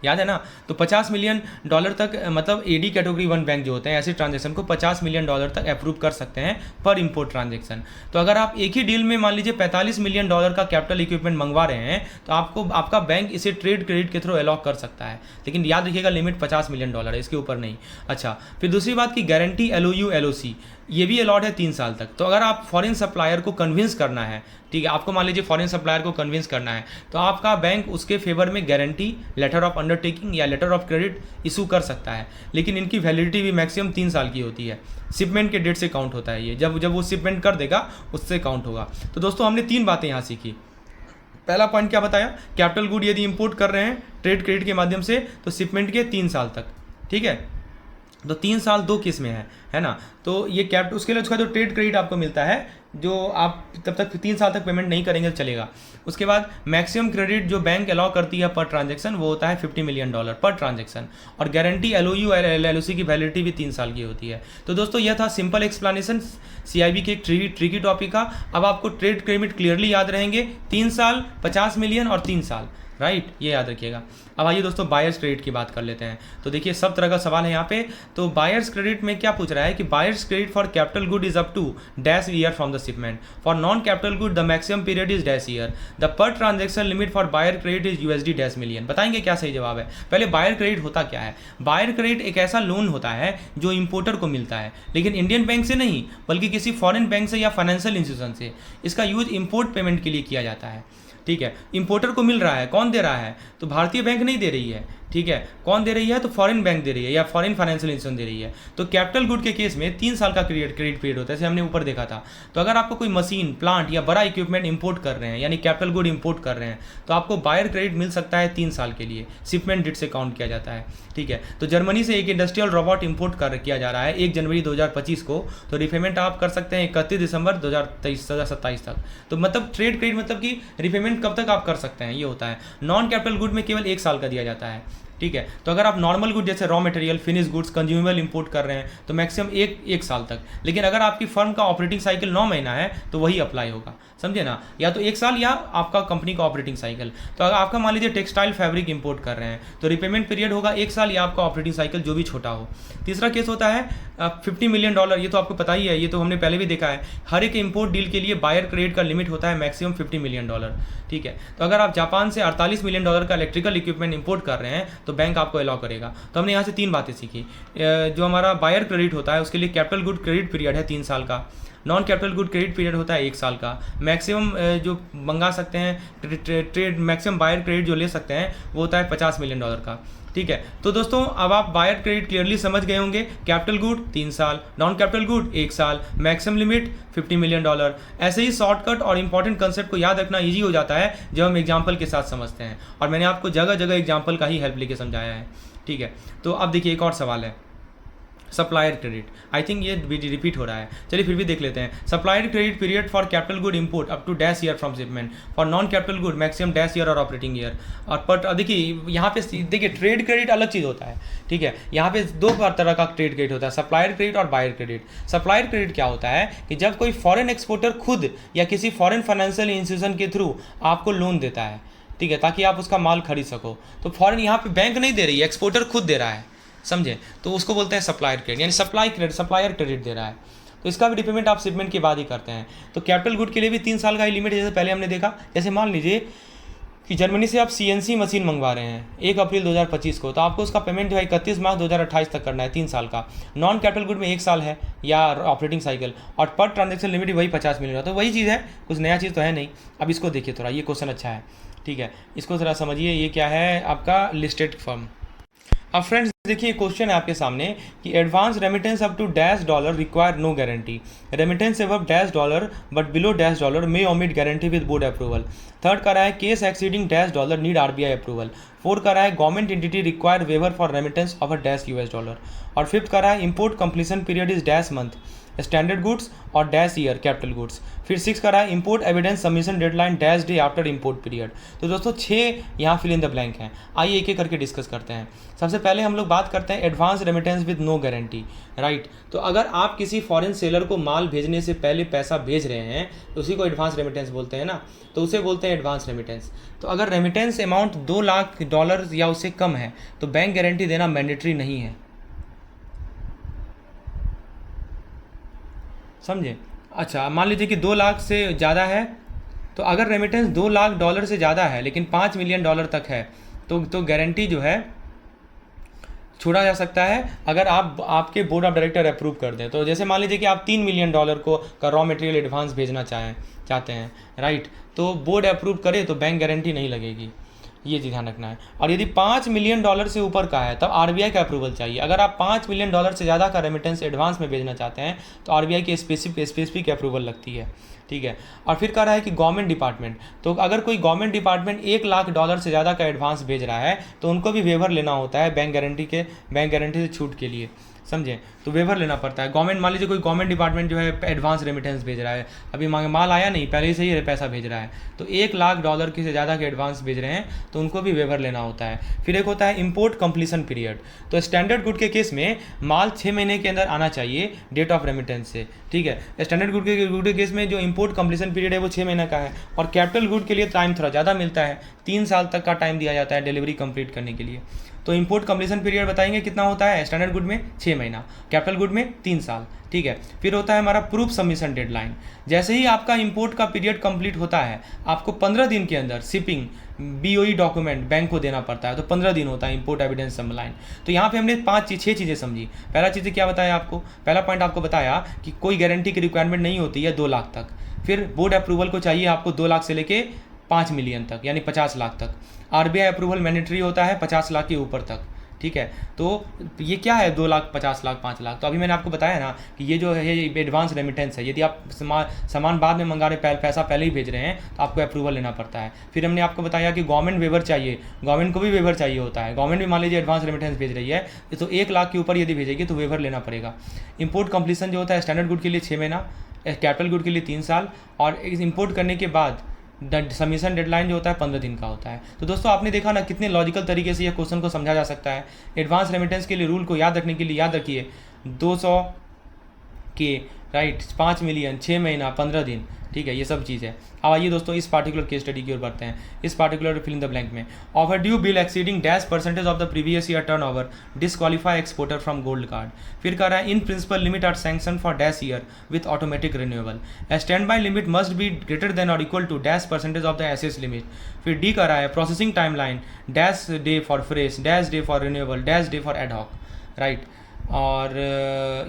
याद है ना। तो $50 मिलियन तक, मतलब एडी कैटेगरी 1 बैंक जो होते हैं ऐसे ट्रांजेक्शन को $50 मिलियन तक अप्रूव कर सकते हैं पर इंपोर्ट ट्रांजेक्शन। तो अगर आप एक ही डील में मान लीजिए $45 मिलियन का कैपिटल इक्विपमेंट मंगवा रहे हैं तो आपका बैंक इसे ट्रेड क्रेडिट के थ्रू अलॉक कर सकता है, लेकिन याद रखिएगा लिमिट $50 मिलियन है, इसके ऊपर नहीं। अच्छा, फिर दूसरी बात की गारंटी LOU LOC ये भी अलॉट है 3 साल तक। तो अगर आप फॉरेन सप्लायर को कन्विंस करना है, ठीक है, आपको मान लीजिए फॉरेन सप्लायर को कन्विंस करना है तो आपका बैंक उसके फेवर में गारंटी, लेटर ऑफ अंडरटेकिंग या लेटर ऑफ क्रेडिट इशू कर सकता है, लेकिन इनकी वैलिडिटी भी मैक्सिमम 3 साल की होती है। शिपमेंट के डेट से काउंट होता है ये, जब वो शिपमेंट कर देगा उससे काउंट होगा। तो दोस्तों हमने 3 बातें यहाँ सीखी। पहला पॉइंट क्या बताया, कैपिटल गुड यदि इंपोर्ट कर रहे हैं ट्रेड क्रेडिट के माध्यम से तो शिपमेंट के 3 साल तक, ठीक है। तो 3 साल 2 केस में है ना। तो ये उसके लिए उसका जो ट्रेड क्रेडिट आपको मिलता है, जो आप तब तक 3 साल तक पेमेंट नहीं करेंगे तो चलेगा। उसके बाद मैक्सिमम क्रेडिट जो बैंक अलाउ करती है पर ट्रांजेक्शन वो होता है $50 मिलियन पर ट्रांजेक्शन, और गारंटी LOU LOC की वैलिडिटी भी 3 साल की होती है। तो दोस्तों यह था सिंपल एक्सप्लेनेशन CIB के एक ट्रिकी टॉपिक का। अब आपको ट्रेड क्रेडिट क्लियरली याद रहेंगे, 3 साल, 50 मिलियन और 3 साल, राइट, ये याद रखिएगा। अब आइए दोस्तों बायर्स क्रेडिट की बात कर लेते हैं। तो देखिए सब तरह का सवाल है यहाँ पे। तो बायर्स क्रेडिट में क्या पूछ रहा है कि buyers credit for capital good is up to dash year from the shipment, for non capital good the maximum period is dash year, the per transaction limit for buyer credit is USD dash million. बताएंगे क्या सही जवाब है। पहले buyer credit होता क्या है। Buyer credit एक ऐसा लोन होता है जो इंपोर्टर को मिलता है, लेकिन इंडियन बैंक से नहीं बल्कि किसी फॉरेन बैंक से या फाइनेंशियल इंस्टीट्यूशन से। इसका यूज इंपोर्ट पेमेंट के लिए किया जाता है, ठीक है। इंपोर्टर को मिल रहा है, कौन दे रहा है, तो भारतीय बैंक नहीं दे रही है, ठीक है। कौन दे रही है, तो फॉरेन बैंक दे रही है या फॉरेन फाइनेंशियल इंस्टीट्यूशन दे रही है। तो कैपिटल गुड के केस में 3 साल का क्रेडिट पीरियड होता है, जैसे हमने ऊपर देखा था। तो अगर आपको कोई मशीन, प्लांट या बड़ा इक्विपमेंट इंपोर्ट कर रहे हैं यानी कैपिटल गुड इंपोर्ट कर रहे हैं तो आपको बायर क्रेडिट मिल सकता है 3 साल के लिए, शिपमेंट डेट से काउंट किया जाता है, ठीक है। तो जर्मनी से एक इंडस्ट्रियल रोबोट इंपोर्ट किया जा रहा है 1 जनवरी 2025 को, तो रिपेमेंट आप कर सकते हैं 31 दिसंबर 2027 तक। तो मतलब ट्रेड क्रेडिट मतलब कि रिपेमेंट कब तक आप कर सकते हैं, ये होता है। नॉन कैपिटल गुड में केवल 1 साल का दिया जाता है, ठीक है। तो अगर आप नॉर्मल गुड जैसे raw material, finish goods, consumable import कर रहे हैं तो मैक्सिमम एक साल तक। लेकिन अगर आपकी फर्म का ऑपरेटिंग साइकिल 9 महीना है तो वही अप्लाई होगा, समझे ना, या तो 1 साल या आपका कंपनी का ऑपरेटिंग साइकिल। तो अगर आपका मान लीजिए टेक्सटाइल फैब्रिक इंपोर्ट कर रहे हैं तो रिपेमेंट पीरियड होगा 1 साल या आपका ऑपरेटिंग साइकिल जो भी छोटा हो। तीसरा केस होता है $50 मिलियन, ये तो आपको पता ही है, ये तो हमने पहले भी देखा है। हर एक इंपोर्ट डील के लिए बायर क्रेडिट का लिमिट होता है मैक्सिमम $50 मिलियन, ठीक है। तो अगर आप जापान से $48 मिलियन का इलेक्ट्रिकल इक्विपमेंट इंपोर्ट कर रहे हैं तो बैंक आपको अलाउ करेगा। तो हमने यहाँ से 3 बातें सीखी। जो हमारा बायर क्रेडिट होता है उसके लिए कैपिटल गुड क्रेडिट पीरियड है 3 साल का, non capital good credit period होता है 1 साल का, मैक्सिमम जो मंगा सकते हैं ट्रेड मैक्सिमम बायर क्रेडिट जो ले सकते हैं वो होता है $50 मिलियन का, ठीक है। तो दोस्तों अब आप बायर क्रेडिट क्लियरली समझ गए होंगे। कैपिटल गुड 3 साल, नॉन कैपिटल गुड 1 साल, मैक्सिमम लिमिट $50 मिलियन। ऐसे ही शॉर्टकट और इंपॉर्टेंट कंसेप्ट को याद रखना ईजी हो जाता है जब हम एग्जाम्पल के साथ समझते हैं, और मैंने आपको जगह जगह एग्जाम्पल का ही हेल्प लेके समझाया है, ठीक है। तो अब देखिए एक और सवाल है सप्लायर क्रेडिट। आई थिंक ये रिपीट हो रहा है, चलिए फिर भी देख लेते हैं। Supplier credit period for capital good import up to dash year from shipment, for non capital good maximum dash year और ऑपरेटिंग ईयर। और पर देखिए यहाँ पे देखिए ट्रेड क्रेडिट अलग चीज़ होता है, ठीक है। यहाँ पे 2 तरह का ट्रेड क्रेडिट होता है, सप्लायर क्रेडिट और बायर क्रेडिट। सप्लायर क्रेडिट क्या होता है कि जब कोई फॉरेन एक्सपोर्टर खुद या किसी फॉरेन फाइनेंशियल इंस्टीट्यूशन के थ्रू आपको लोन देता है, ठीक है, ताकि आप उसका माल खरीद सको। तो फॉरेन यहाँ पे बैंक नहीं दे रही है, एक्सपोर्टर खुद दे रहा है, समझे। तो उसको बोलते हैं सप्लायर क्रेडिट, यानी सप्लायर क्रेडिट दे रहा है। तो इसका भी रिपेमेंट आप शिपमेंट के बाद ही करते हैं। तो कैपिटल गुड के लिए भी 3 साल का ही लिमिट, जैसे पहले हमने देखा। जैसे मान लीजिए कि जर्मनी से आप CNC मशीन मंगवा रहे हैं 1 अप्रैल 2025 को, तो आपको उसका पेमेंट जो है 31 मार्च 2028 तक करना है, 3 साल का। नॉन कैपिटल गुड में 1 साल है या ऑपरेटिंग साइकिल, और पर ट्रांजेक्शन लिमिट वही 50 मिलियन। तो वही चीज़ है, कुछ नया चीज़ तो है नहीं। अब इसको देखिए थोड़ा, ये क्वेश्चन अच्छा है, ठीक है, इसको थोड़ा समझिए। ये क्या है आपका लिस्टेड फर्म। अब फ्रेंड्स देखिए क्वेश्चन है आपके सामने कि advance remittance up to $dollar require no guarantee, remittance above $dollar but below $dollar may omit guarantee with board approval. Third का रहा है case exceeding $dollar need RBI approval. Fourth का रहा है government entity require waiver for remittance of a $US। और fifth का रहा है import completion period is month, standard goods और ईयर कैपिटल गुड्स। फिर 6 का रहा है import evidence submission deadline day after import period. तो दोस्तों 6 यहाँ फिल इन द ब्लैंक हैं। आइए एक एक करके डिस्कस करते हैं। सबसे पहले हम लोग बात करते हैं advance remittance with no guarantee, right. तो अगर आप किसी फॉरेन सेलर को माल भेजने से पहले पैसा भेज रहे हैं तो उसी को एडवांस रेमिटेंस बोलते हैं ना, तो उसे बोलते हैं एडवांस रेमिटेंस। तो अगर रेमिटेंस अमाउंट $2 लाख या उससे कम है तो बैंक गारंटी देना मैंडेटरी नहीं है, समझे। अच्छा मान लीजिए कि 2 लाख से ज़्यादा है, तो अगर रेमिटेंस $2 लाख से ज़्यादा है लेकिन $5 मिलियन तक है तो गारंटी जो है छोड़ा जा सकता है अगर आपके बोर्ड ऑफ डायरेक्टर अप्रूव कर दें। तो जैसे मान लीजिए कि आप $3 मिलियन का रॉ मटेरियल एडवांस भेजना चाहते हैं, राइट, तो बोर्ड अप्रूव करे तो बैंक गारंटी नहीं लगेगी, ये चीज़ ध्यान रखना है। और यदि $5 मिलियन से ऊपर का है तब RBI का अप्रूवल चाहिए। अगर आप $5 मिलियन से ज़्यादा का रेमिटेंस एडवांस में भेजना चाहते हैं तो RBI की स्पेसिफिक अप्रूवल लगती है, ठीक है। और फिर कह रहा है कि गवर्नमेंट डिपार्टमेंट, तो अगर कोई गवर्नमेंट डिपार्टमेंट $1 लाख से ज़्यादा का एडवांस भेज रहा है तो उनको भी वेवर लेना होता है बैंक गारंटी से छूट के लिए, समझे। तो वेवर लेना पड़ता है। गवर्नमेंट मान लीजिए कोई गवर्नमेंट डिपार्टमेंट जो है एडवांस रेमिटेंस भेज रहा है, अभी माल आया नहीं, पहले से ही पैसा भेज रहा है, तो $1 लाख से ज़्यादा के एडवांस भेज रहे हैं तो उनको भी वेवर लेना होता है। फिर एक होता है इंपोर्ट कंप्लीशन पीरियड। तो स्टैंडर्ड गुड के केस में माल 6 महीने के अंदर आना चाहिए डेट ऑफ रेमिटेंस से, ठीक है। स्टैंडर्ड गुड के केस में जो इंपोर्ट कंप्लीशन पीरियड है वो 6 महीने का है। और कैपिटल गुड के लिए टाइम थोड़ा ज़्यादा मिलता है, 3 साल तक का टाइम दिया जाता है डिलीवरी कंप्लीट करने के लिए। तो इंपोर्ट कंप्लीशन पीरियड बताएंगे कितना होता है, स्टैंडर्ड गुड में 6 महीना, कैपिटल गुड में 3 साल, ठीक है। फिर होता है हमारा प्रूफ सबमिशन डेडलाइन। जैसे ही आपका इंपोर्ट का पीरियड कंप्लीट होता है आपको 15 दिन के अंदर शिपिंग BOE डॉक्यूमेंट बैंक को देना पड़ता है, तो 15 दिन होता है इंपोर्ट एविडेंस सबमिलाइन। तो यहाँ पे हमने 6 चीज़ें समझी। पहला चीज़ क्या बताया आपको, पहला पॉइंट आपको बताया कि कोई गारंटी की रिक्वायरमेंट नहीं होती है 2 लाख तक। फिर बोर्ड अप्रूवल को चाहिए आपको 2 लाख से लेके 5 मिलियन तक, यानी 50 लाख तक। RBI अप्रूवल मैंडेटरी होता है 50 लाख के ऊपर तक, ठीक है। तो ये क्या है 2 लाख, 50 लाख, 5 लाख। तो अभी मैंने आपको बताया ना कि ये जो है ये एडवांस रेमिटेंस है। यदि आप सामान बाद में मंगा रहे, पैसा पहले ही भेज रहे हैं तो आपको अप्रूवल लेना पड़ता है। फिर हमने आपको बताया कि गवर्नमेंट वेवर चाहिए, गवर्नमेंट को भी वेवर चाहिए होता है। गवर्नमेंट भी मान लीजिए एडवांस रेमिटेंस भेज रही है तो 1 लाख के ऊपर यदि भेजेगी तो वेवर लेना पड़ेगा। इंपोर्ट कंप्लीशन जो होता है स्टैंडर्ड गुड के लिए 6 महीना, कैपिटल गुड के लिए 3 साल, और इंपोर्ट करने के बाद सबमिशन डेडलाइन जो होता है 15 दिन का होता है। तो दोस्तों आपने देखा ना कितने लॉजिकल तरीके से ये क्वेश्चन को समझा जा सकता है। एडवांस रेमिटेंस के लिए रूल को याद रखने के लिए याद रखिए 200 के, राइट, 5 मिलियन, 6 महीना, 15 दिन, ठीक है, ये सब चीज़ है। अब आइए दोस्तों इस पार्टिकुलर केस स्टडी की ओर बढ़ते हैं। इस particular fill in the blank में overdue bill exceeding %% of the previous year turnover disqualify exporter from gold card. फिर कह रहा है in principal limit are sanction for year with automatic renewable. Standby limit must be greater than और equal to %% of the assess limit. फिर D कह रहा है processing timeline day for fresh, day for renewable, day for ad hoc, right. और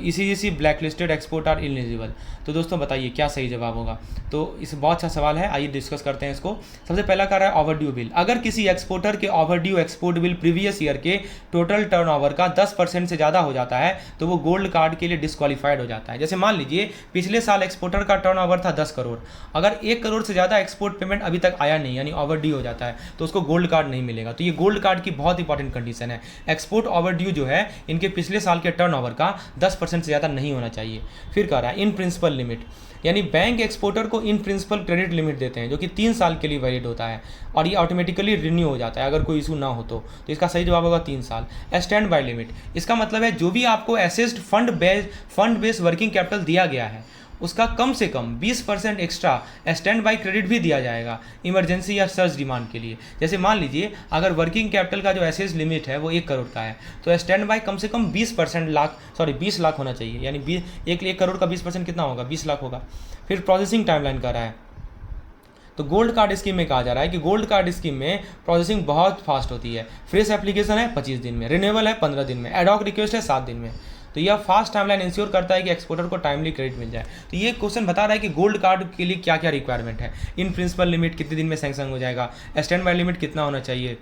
ECGC black listed export are eligible. तो दोस्तों बताइए क्या सही जवाब होगा। तो इस बहुत अच्छा सवाल है, आइए डिस्कस करते हैं इसको। सबसे पहला कह रहा है ओवरड्यू बिल। अगर किसी एक्सपोर्टर के overdue export bill previous year के टोटल टर्नओवर का 10% से ज़्यादा हो जाता है तो वो गोल्ड कार्ड के लिए डिस्क्वालीफाइड हो जाता है। जैसे मान लीजिए पिछले साल एक्सपोर्टर का टर्नओवर था 10 करोड़, अगर 1 करोड़ से ज़्यादा एक्सपोर्ट पेमेंट अभी तक आया नहीं, यानी ओवरड्यू हो जाता है, तो उसको गोल्ड कार्ड नहीं मिलेगा। तो ये गोल्ड कार्ड की बहुत इंपॉर्टेंट कंडीशन है। एक्सपोर्ट ओवरड्यू जो है इनके पिछले साल के टर्नओवर का 10% से ज़्यादा नहीं होना चाहिए। फिर कह रहा है इन प्रिंसिपल लिमिट, यानी बैंक एक्सपोर्टर को इन प्रिंसिपल क्रेडिट लिमिट देते हैं जो कि 3 साल के लिए वैलिड होता है और ये ऑटोमेटिकली रिन्यू हो जाता है अगर कोई इशू ना हो तो इसका सही जवाब होगा 3 साल। स्टैंड बाय लिमिट, इसका मतलब है जो भी आपको assessed fund based working capital दिया गया है उसका कम से कम 20% एक्स्ट्रा स्टैंड बाई क्रेडिट भी दिया जाएगा इमरजेंसी या सर्च डिमांड के लिए। जैसे मान लीजिए अगर वर्किंग कैपिटल का जो एसेस लिमिट है वो 1 करोड़ का है, तो स्टैंड बाई कम से कम 20 लाख होना चाहिए, यानी 1 करोड़ का 20% कितना होगा, 20 लाख होगा। फिर प्रोसेसिंग टाइमलाइन कर रहा है, तो गोल्ड कार्ड स्कीम में कहा जा रहा है कि गोल्ड कार्ड स्कीम में प्रोसेसिंग बहुत फास्ट होती है। फ्रेश एप्लीकेशन है 25 दिन में, रिन्यूएबल है 15 दिन में, एडॉक रिक्वेस्ट है 7 दिन में। तो यह फास्ट टाइमलाइन इंश्योर करता है कि एक्सपोर्टर को टाइमली क्रेडिट मिल जाए। तो ये क्वेश्चन बता रहा है कि गोल्ड कार्ड के लिए क्या क्या रिक्वायरमेंट है। इन प्रिंसिपल लिमिट कितने दिन में सैंक्शन हो जाएगा, स्टैंड बाय लिमिट कितना होना चाहिए।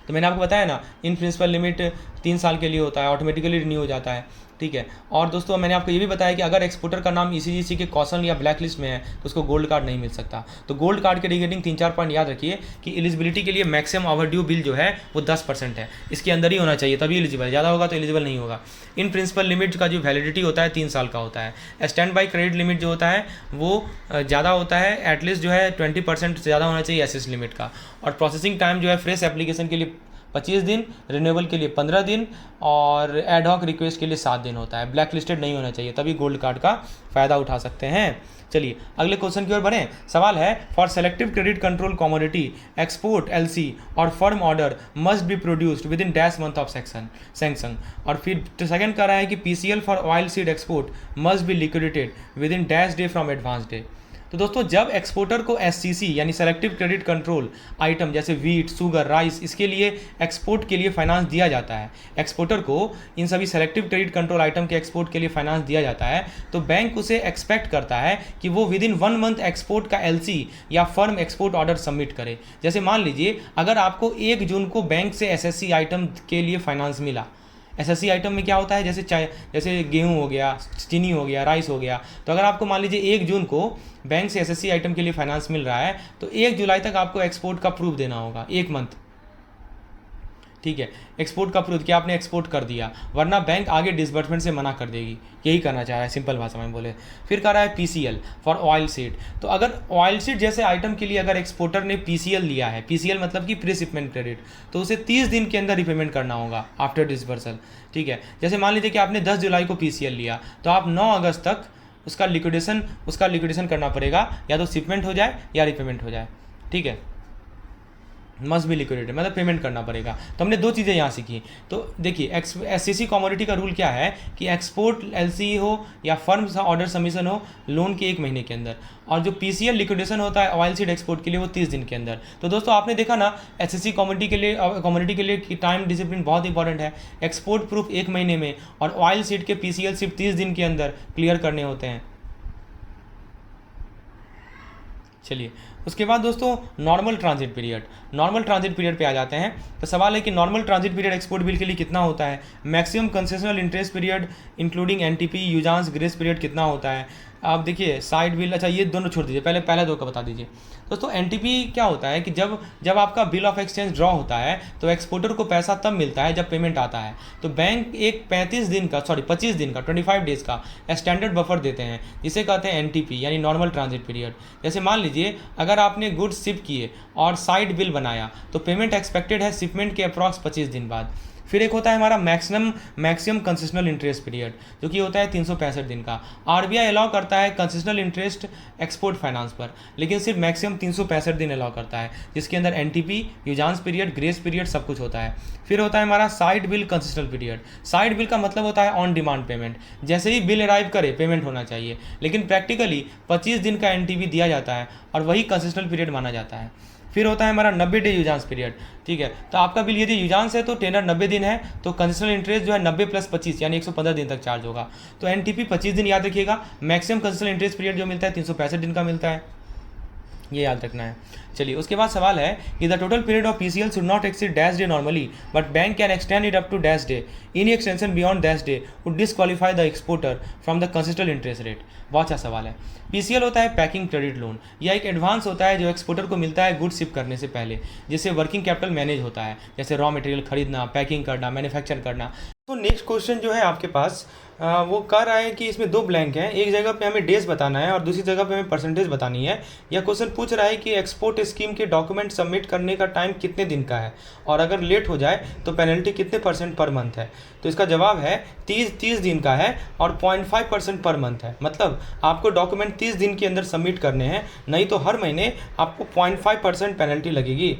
तो मैंने आपको बताया ना, इन प्रिंसिपल लिमिट 3 साल के लिए होता है, ऑटोमेटिकली रिन्यू हो जाता है, ठीक है। और दोस्तों मैंने आपको ये भी बताया कि अगर एक्सपोर्टर का नाम ECGC के कौशल या ब्लैक लिस्ट में है तो उसको गोल्ड कार्ड नहीं मिल सकता। तो गोल्ड कार्ड के रिगार्डिंग 3-4 पॉइंट याद रखिए कि एलिजिबिलिटी के लिए मैक्सिमम ओवरड्यू बिल जो है वो 10% है, इसके अंदर ही होना चाहिए तभी एलिजिबल, ज़्यादा होगा तो एलिजिबल नहीं होगा। इन प्रिंसिपल लिमिट का जो वैलिडिटी होता है 3 साल का होता है। स्टैंड बाई क्रेडिट लिमिट जो होता है वो ज़्यादा होता है, एटलीस्ट जो है 20% से ज़्यादा होना चाहिए एसेस लिमिट का। और प्रोसेसिंग टाइम जो है फ्रेश एप्लीकेशन के लिए 25 दिन, रिन्यूएबल के लिए 15 दिन और एडहॉक रिक्वेस्ट के लिए 7 दिन होता है। ब्लैक लिस्टेड नहीं होना चाहिए, तभी गोल्ड कार्ड का फ़ायदा उठा सकते हैं। चलिए अगले क्वेश्चन की ओर बढ़ें। सवाल है, for selective credit control commodity export LC और firm order must be produced with in dash month of sanction. और फिर सेकंड कह रहा है कि PCL for oil seed export must be liquidated with in dash day from advance day. तो दोस्तों जब एक्सपोर्टर को SCC यानी सेलेक्टिव क्रेडिट कंट्रोल आइटम जैसे वीट, शुगर, राइस, इसके लिए एक्सपोर्ट के लिए फाइनेंस दिया जाता है, एक्सपोर्टर को इन सभी सेलेक्टिव क्रेडिट कंट्रोल आइटम के एक्सपोर्ट के लिए फाइनेंस दिया जाता है, तो बैंक उसे एक्सपेक्ट करता है कि वो विद इन 1 मंथ एक्सपोर्ट का LC या फर्म एक्सपोर्ट ऑर्डर सबमिट करे। जैसे मान लीजिए अगर आपको 1 जून को बैंक से SSC आइटम के लिए फाइनेंस मिला, SSC आइटम में क्या होता है, जैसे चाय, जैसे गेहूं हो गया, चीनी हो गया, राइस हो गया। तो अगर आपको मान लीजिए 1 जून को बैंक से SSC आइटम के लिए फाइनेंस मिल रहा है तो 1 जुलाई तक आपको एक्सपोर्ट का प्रूफ देना होगा, 1 मंथ, ठीक है। एक्सपोर्ट का प्रूफ कि आपने एक्सपोर्ट कर दिया, वरना बैंक आगे डिसबर्समेंट से मना कर देगी। यही करना चाह रहा है सिंपल भाषा में बोले। फिर कह रहा है PCL फॉर ऑयल सीड। तो अगर ऑयल सीड जैसे आइटम के लिए अगर एक्सपोर्टर ने PCL लिया है, PCL मतलब कि प्री शिपमेंट क्रेडिट, तो उसे 30 दिन के अंदर रिपेमेंट करना होगा आफ्टर डिसबर्सल, ठीक है। जैसे मान लीजिए कि आपने 10 जुलाई को PCL लिया, तो आप 9 अगस्त तक उसका लिक्विडेशन करना पड़ेगा, या तो शिपमेंट हो जाए या रिपेमेंट हो जाए, ठीक है। मस्ट बी लिक्विडेटेड मतलब पेमेंट करना पड़ेगा। तो हमने 2 चीज़ें यहाँ सीखी। तो देखिए SCC कमोडिटी का रूल क्या है कि एक्सपोर्ट LC हो या फर्म ऑर्डर सबमिशन हो लोन के 1 महीने के अंदर, और जो PCL लिक्विडेशन होता है ऑयल सीड एक्सपोर्ट के लिए वो 30 दिन के अंदर। तो दोस्तों आपने देखा ना SCC कमोडिटी के लिए टाइम डिसिप्लिन बहुत इंपॉर्टेंट है। एक्सपोर्ट प्रूफ 1 महीने में और ऑयल सीड के PCL सिर्फ 30 दिन के अंदर क्लियर करने होते हैं। चलिए उसके बाद दोस्तों नॉर्मल ट्रांजिट पीरियड पे आ जाते हैं। तो सवाल है कि normal transit period export bill के लिए कितना होता है, maximum concessional interest period including NTP usance grace period कितना होता है। आप देखिए साइड बिल, अच्छा ये दोनों छोड़ दीजिए, पहले 2 का बता दीजिए। दोस्तों NTP क्या होता है कि जब आपका बिल ऑफ एक्सचेंज ड्रॉ होता है तो एक्सपोर्टर को पैसा तब मिलता है जब पेमेंट आता है। तो बैंक एक 25 दिन का 25 डेज का स्टैंडर्ड बफर देते हैं, जिसे कहते हैं NTP यानी नॉर्मल ट्रांजिट पीरियड। जैसे मान लीजिए अगर आपने गुड्स शिप किए और साइड बिल बनाया तो पेमेंट एक्सपेक्टेड है शिपमेंट के अप्रॉक्स 25 दिन बाद। फिर एक होता है हमारा मैक्सिमम कंसेशनल इंटरेस्ट पीरियड, जो कि होता है 365 दिन का। RBI अलाउ करता है कंसेशनल इंटरेस्ट एक्सपोर्ट फाइनेंस पर, लेकिन सिर्फ मैक्सिमम 365 दिन अलाउ करता है, जिसके अंदर NTP, यूजांस पीरियड, ग्रेस पीरियड सब कुछ होता है। फिर होता है हमारा side bill concessional period. Side bill का मतलब होता है ऑन डिमांड पेमेंट, जैसे ही बिल अराइव करे पेमेंट होना चाहिए, लेकिन प्रैक्टिकली 25 दिन का NTP दिया जाता है और वही कंसेशनल पीरियड माना जाता है। फिर होता है हमारा 90 डे यूजांस पीरियड, ठीक है। तो आपका बिल यदि यूजांस है तो टेनर 90 दिन है, तो कंसेशनल इंटरेस्ट जो है 90 + 25 यानी 115 दिन तक चार्ज होगा। तो NTP 25 दिन याद रखिएगा। मैक्सिमम कंसेशनल इंटरेस्ट पीरियड जो मिलता है 365 दिन का मिलता है, ये याद रखना है। चलिए उसके बाद सवाल है कि the total period of PCL should not exceed dash day normally, but bank can extend it up to dash day. Any extension beyond dash day would disqualify the exporter from the concessional interest rate. बहुत अच्छा सवाल है। PCL होता है packing credit loan, यह एक advance होता है जो एक्सपोर्टर को मिलता है गुड शिप करने से पहले, जिससे वर्किंग कैपिटल मैनेज होता है, जैसे रॉ मटेरियल खरीदना, पैकिंग करना, मैन्युफैक्चर करना। तो नेक्स्ट क्वेश्चन जो है आपके पास वो कह रहा है कि इसमें 2 ब्लैंक हैं, एक जगह पे हमें डेज बताना है और दूसरी जगह पे हमें परसेंटेज बतानी है। यह क्वेश्चन पूछ रहा है कि एक्सपोर्ट स्कीम के डॉक्यूमेंट सबमिट करने का टाइम कितने दिन का है, और अगर लेट हो जाए तो पेनल्टी कितने % पर मंथ है। तो इसका जवाब है 30 दिन का है और 0.5% पर मंथ है। मतलब आपको डॉक्यूमेंट 30 दिन के अंदर सबमिट करने हैं, नहीं तो हर महीने आपको 0.5% पेनल्टी लगेगी।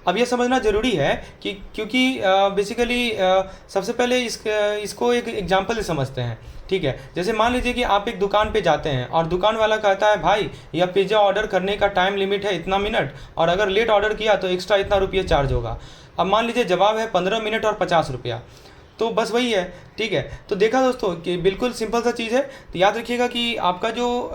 अब ये समझना ज़रूरी है कि क्योंकि बेसिकली सबसे पहले इसको एक एग्जांपल से समझते हैं। ठीक है, जैसे मान लीजिए कि आप एक दुकान पे जाते हैं और दुकान वाला कहता है भाई यह पिज़्ज़ा ऑर्डर करने का टाइम लिमिट है इतना मिनट, और अगर लेट ऑर्डर किया तो एक्स्ट्रा इतना रुपये चार्ज होगा। अब मान लीजिए जवाब है 15 मिनट और 50 रुपया, तो बस वही है। ठीक है, तो देखा दोस्तों कि बिल्कुल सिंपल सा चीज़ है। तो याद रखिएगा कि आपका जो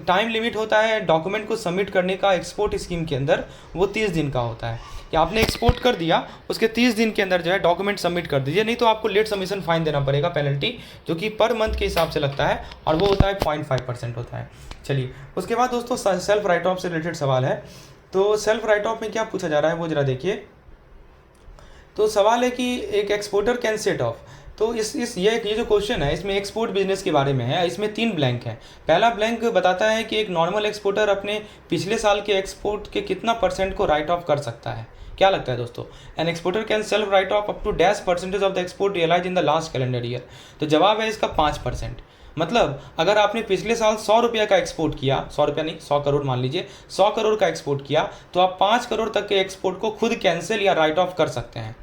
टाइम लिमिट होता है डॉक्यूमेंट को सबमिट करने का एक्सपोर्ट स्कीम के अंदर, वो 30 दिन का होता है कि आपने एक्सपोर्ट कर दिया, उसके 30 दिन के अंदर जो है डॉक्यूमेंट सबमिट कर दीजिए, नहीं तो आपको लेट सबमिशन फाइन देना पड़ेगा, पेनल्टी, जो कि पर मंथ के हिसाब से लगता है, और वो होता है 0.5% होता है। चलिए, उसके बाद दोस्तों सेल्फ राइट ऑफ से रिलेटेड सवाल है। तो सेल्फ राइट ऑफ में क्या पूछा जा रहा है वो जरा देखिए। तो सवाल है कि एक एक्सपोर्टर कैन सेट ऑफ, तो ये जो क्वेश्चन है इसमें एक्सपोर्ट बिजनेस के बारे में है। इसमें 3 ब्लैंक हैं। पहला ब्लैंक बताता है कि एक नॉर्मल एक्सपोर्टर अपने पिछले साल के एक्सपोर्ट के कितना % को राइट ऑफ कर सकता है। क्या लगता है दोस्तों? An exporter can self write off up to % of the export realise in the last calendar year. तो जवाब है इसका 5%। मतलब अगर आपने पिछले साल 100 रुपये का एक्सपोर्ट किया, 100 रुपया नहीं 100 करोड़ मान लीजिए, 100 करोड़ का एक्सपोर्ट किया, तो आप 5 करोड़ तक के एक्सपोर्ट को खुद कैंसिल या राइट ऑफ कर सकते हैं।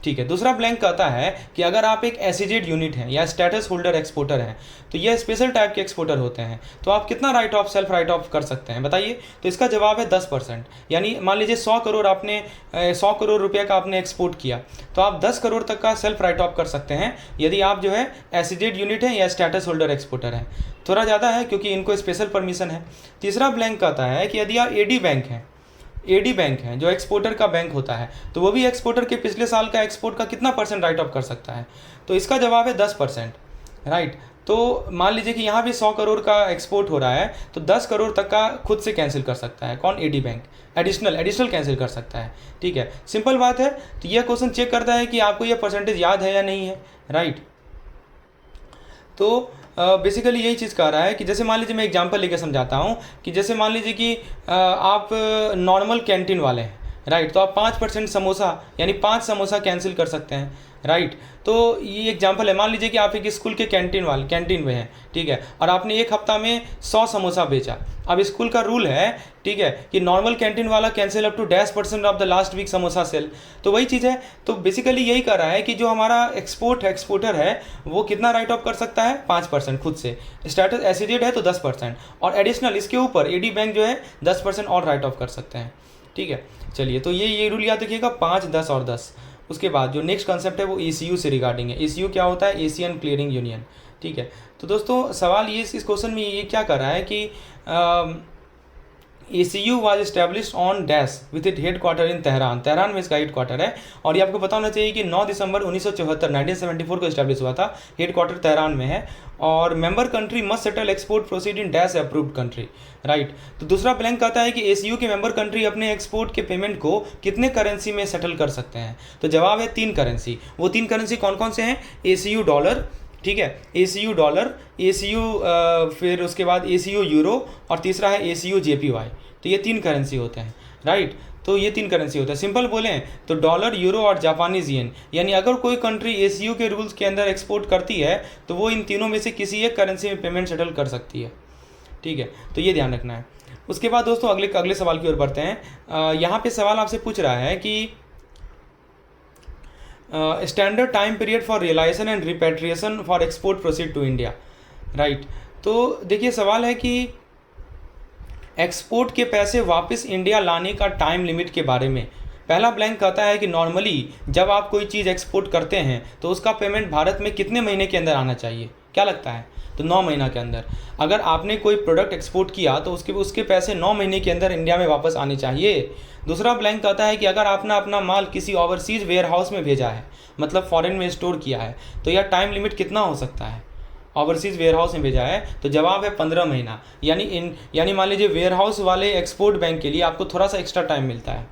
ठीक है, दूसरा ब्लैंक कहता है कि अगर आप एक एसईजेड यूनिट हैं या स्टेटस होल्डर एक्सपोर्टर हैं, तो ये स्पेशल टाइप के एक्सपोर्टर होते हैं, तो आप कितना right of self write of कर सकते हैं बताइए। तो इसका जवाब है 10%। यानी मान लीजिए 100 करोड़ रुपये का आपने एक्सपोर्ट किया, तो आप 10 करोड़ तक का सेल्फ राइट ऑफ कर सकते हैं यदि आप जो है एसईजेड यूनिट है या स्टेटस होल्डर एक्सपोर्टर हैं। थोड़ा ज़्यादा है क्योंकि इनको स्पेशल परमिशन है। तीसरा ब्लैंक कहता है कि यदि आप एडी बैंक है जो एक्सपोर्टर का बैंक होता है, तो वो भी एक्सपोर्टर के पिछले साल का एक्सपोर्ट का कितना % राइट ऑफ कर सकता है। तो इसका जवाब है 10%। राइट, तो मान लीजिए कि यहाँ भी 100 करोड़ का एक्सपोर्ट हो रहा है, तो 10 करोड़ तक का खुद से कैंसिल कर सकता है। कौन? एडी बैंक एडिशनल कैंसिल कर सकता है। ठीक है, सिंपल बात है। तो यह क्वेश्चन चेक करता है कि आपको यह % याद है या नहीं है। राइट, तो बेसिकली यही चीज़ कह रहा है कि जैसे मान लीजिए मैं एग्जांपल लेके समझाता हूँ कि जैसे मान लीजिए कि आप नॉर्मल कैंटीन वाले हैं। राइट, तो आप 5% समोसा यानी 5 समोसा कैंसिल कर सकते हैं। राइट, तो ये एग्जांपल है। मान लीजिए कि आप एक स्कूल के कैंटीन में हैं, ठीक है, और आपने एक हफ्ता में 100 समोसा बेचा। अब स्कूल का रूल है, ठीक है, कि नॉर्मल कैंटीन वाला cancel up to % of the last week samosa sale. तो वही चीज़ है। तो बेसिकली यही कर रहा है कि जो हमारा एक्सपोर्टर है वो कितना राइट ऑफ कर सकता है? 5% खुद से। स्टेटस एसईजेड है तो 10%, और एडिशनल इसके ऊपर एडी बैंक जो है 10% और राइट ऑफ कर सकते हैं। ठीक है, चलिए, तो ये रूल याद रखिएगा, 5, 10 और 10। उसके बाद जो नेक्स्ट कॉन्सेप्ट है वो ECU से रिगार्डिंग है। ECU क्या होता है? Asian clearing union. ठीक है, तो दोस्तों सवाल ये इस क्वेश्चन में ये क्या कर रहा है कि ECU was established on dash with it head quarter in Tehran में इसका हेड क्वार्टर है। और ये आपको पता होना चाहिए कि 9 दिसंबर 1974 को एस्टेब्लिश हुआ था। हेड क्वार्टर तेहरान में है, और member country must settle export proceed in dash approved country. Right, तो दूसरा ब्लैंक कहता है कि ECU के मेंबर कंट्री अपने एक्सपोर्ट के पेमेंट को कितने करेंसी में सेटल कर सकते हैं। तो जवाब है 3 करेंसी। वो 3 करेंसी कौन कौन से हैं? ECU डॉलर, ठीक है, ECU डॉलर, ECU फिर उसके बाद ECU यूरो, और तीसरा है ECU JPY। तो ये 3 करेंसी होते हैं। राइट, तो ये 3 करेंसी होता है। सिंपल बोलें तो डॉलर, यूरो और जापानीज येन। यानी अगर कोई कंट्री ECU के रूल्स के अंदर एक्सपोर्ट करती है तो वो इन तीनों में से किसी एक करेंसी में पेमेंट सेटल कर सकती है। ठीक है, तो ये ध्यान रखना है। उसके बाद दोस्तों अगले सवाल की ओर बढ़ते हैं। यहाँ पे सवाल आपसे पूछ रहा है कि standard time period for realisation and repatriation for export proceed to India. Right, तो देखिए सवाल है कि एक्सपोर्ट के पैसे वापस इंडिया लाने का टाइम लिमिट के बारे में। पहला ब्लैंक कहता है कि नॉर्मली जब आप कोई चीज़ एक्सपोर्ट करते हैं तो उसका पेमेंट भारत में कितने महीने के अंदर आना चाहिए? क्या लगता है? तो 9 महीना के अंदर। अगर आपने कोई प्रोडक्ट एक्सपोर्ट किया तो उसके पैसे 9 महीने के अंदर इंडिया में वापस आने चाहिए। दूसरा ब्लैंक कहता है कि अगर आपने अपना माल किसी ओवरसीज़ वेयर हाउस में भेजा है, मतलब फॉरेन में स्टोर किया है, तो यह टाइम लिमिट कितना हो सकता है? ओवरसीज़ वेयर हाउस में भेजा है तो जवाब है 15 महीना। यानी मान लीजिए वेयर हाउस वाले एक्सपोर्ट बैंक के लिए आपको थोड़ा सा एक्स्ट्रा टाइम मिलता है।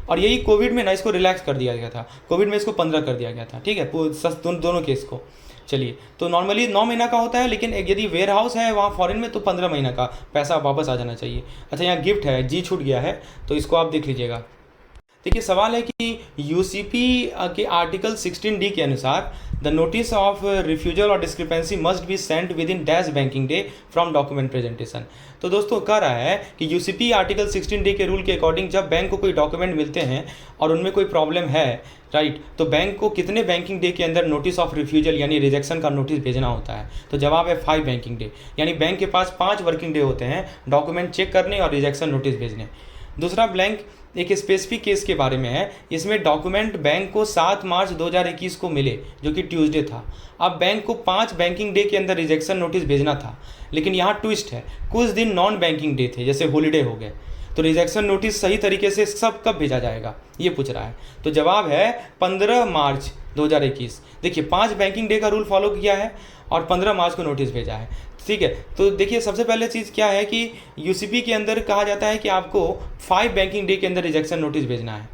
और यही कोविड में ना इसको रिलैक्स कर दिया गया था। कोविड में इसको 15 कर दिया गया था। ठीक है, दोनों केस को। चलिए, तो नॉर्मली 9 महीना का होता है, लेकिन यदि वेयर हाउस है वहाँ फॉरेन में तो 15 महीना का पैसा वापस आ जाना चाहिए। अच्छा, यहाँ गिफ्ट है, जी छूट गया है, तो इसको आप देख लीजिएगा। देखिए, सवाल है कि यूसीपी के आर्टिकल 16D के अनुसार द नोटिस ऑफ रिफ्यूजल और discrepancy must be sent with in dash banking day from document presentation. तो दोस्तों कह रहा है कि यूसीपी आर्टिकल 16D के रूल के अकॉर्डिंग जब बैंक को कोई डॉक्यूमेंट मिलते हैं और उनमें कोई प्रॉब्लम है, राइट, तो बैंक को कितने बैंकिंग डे के अंदर नोटिस ऑफ रिफ्यूजल यानी रिजेक्शन का नोटिस भेजना होता है? तो जवाब है 5 बैंकिंग डे, यानी बैंक के पास 5 वर्किंग डे होते हैं डॉक्यूमेंट चेक करने और रिजेक्शन नोटिस भेजने। दूसरा ब्लैंक एक स्पेसिफिक केस के बारे में है। इसमें डॉक्यूमेंट बैंक को 7 मार्च 2021 को मिले, जो कि ट्यूसडे था। अब बैंक को 5 बैंकिंग डे के अंदर रिजेक्शन नोटिस भेजना था, लेकिन यहाँ ट्विस्ट है, कुछ दिन नॉन बैंकिंग डे थे, जैसे हॉलीडे हो गए, तो रिजेक्शन नोटिस सही तरीके से सब कब भेजा जाएगा, ये पूछ रहा है। तो जवाब है 15 मार्च 2021। देखिए, 5 बैंकिंग डे का रूल फॉलो किया है और 15 मार्च को नोटिस भेजा है, ठीक है। तो देखिए, सबसे पहले चीज़ क्या है कि यूसीपी के अंदर कहा जाता है कि आपको 5 बैंकिंग डे के अंदर रिजेक्शन नोटिस भेजना है,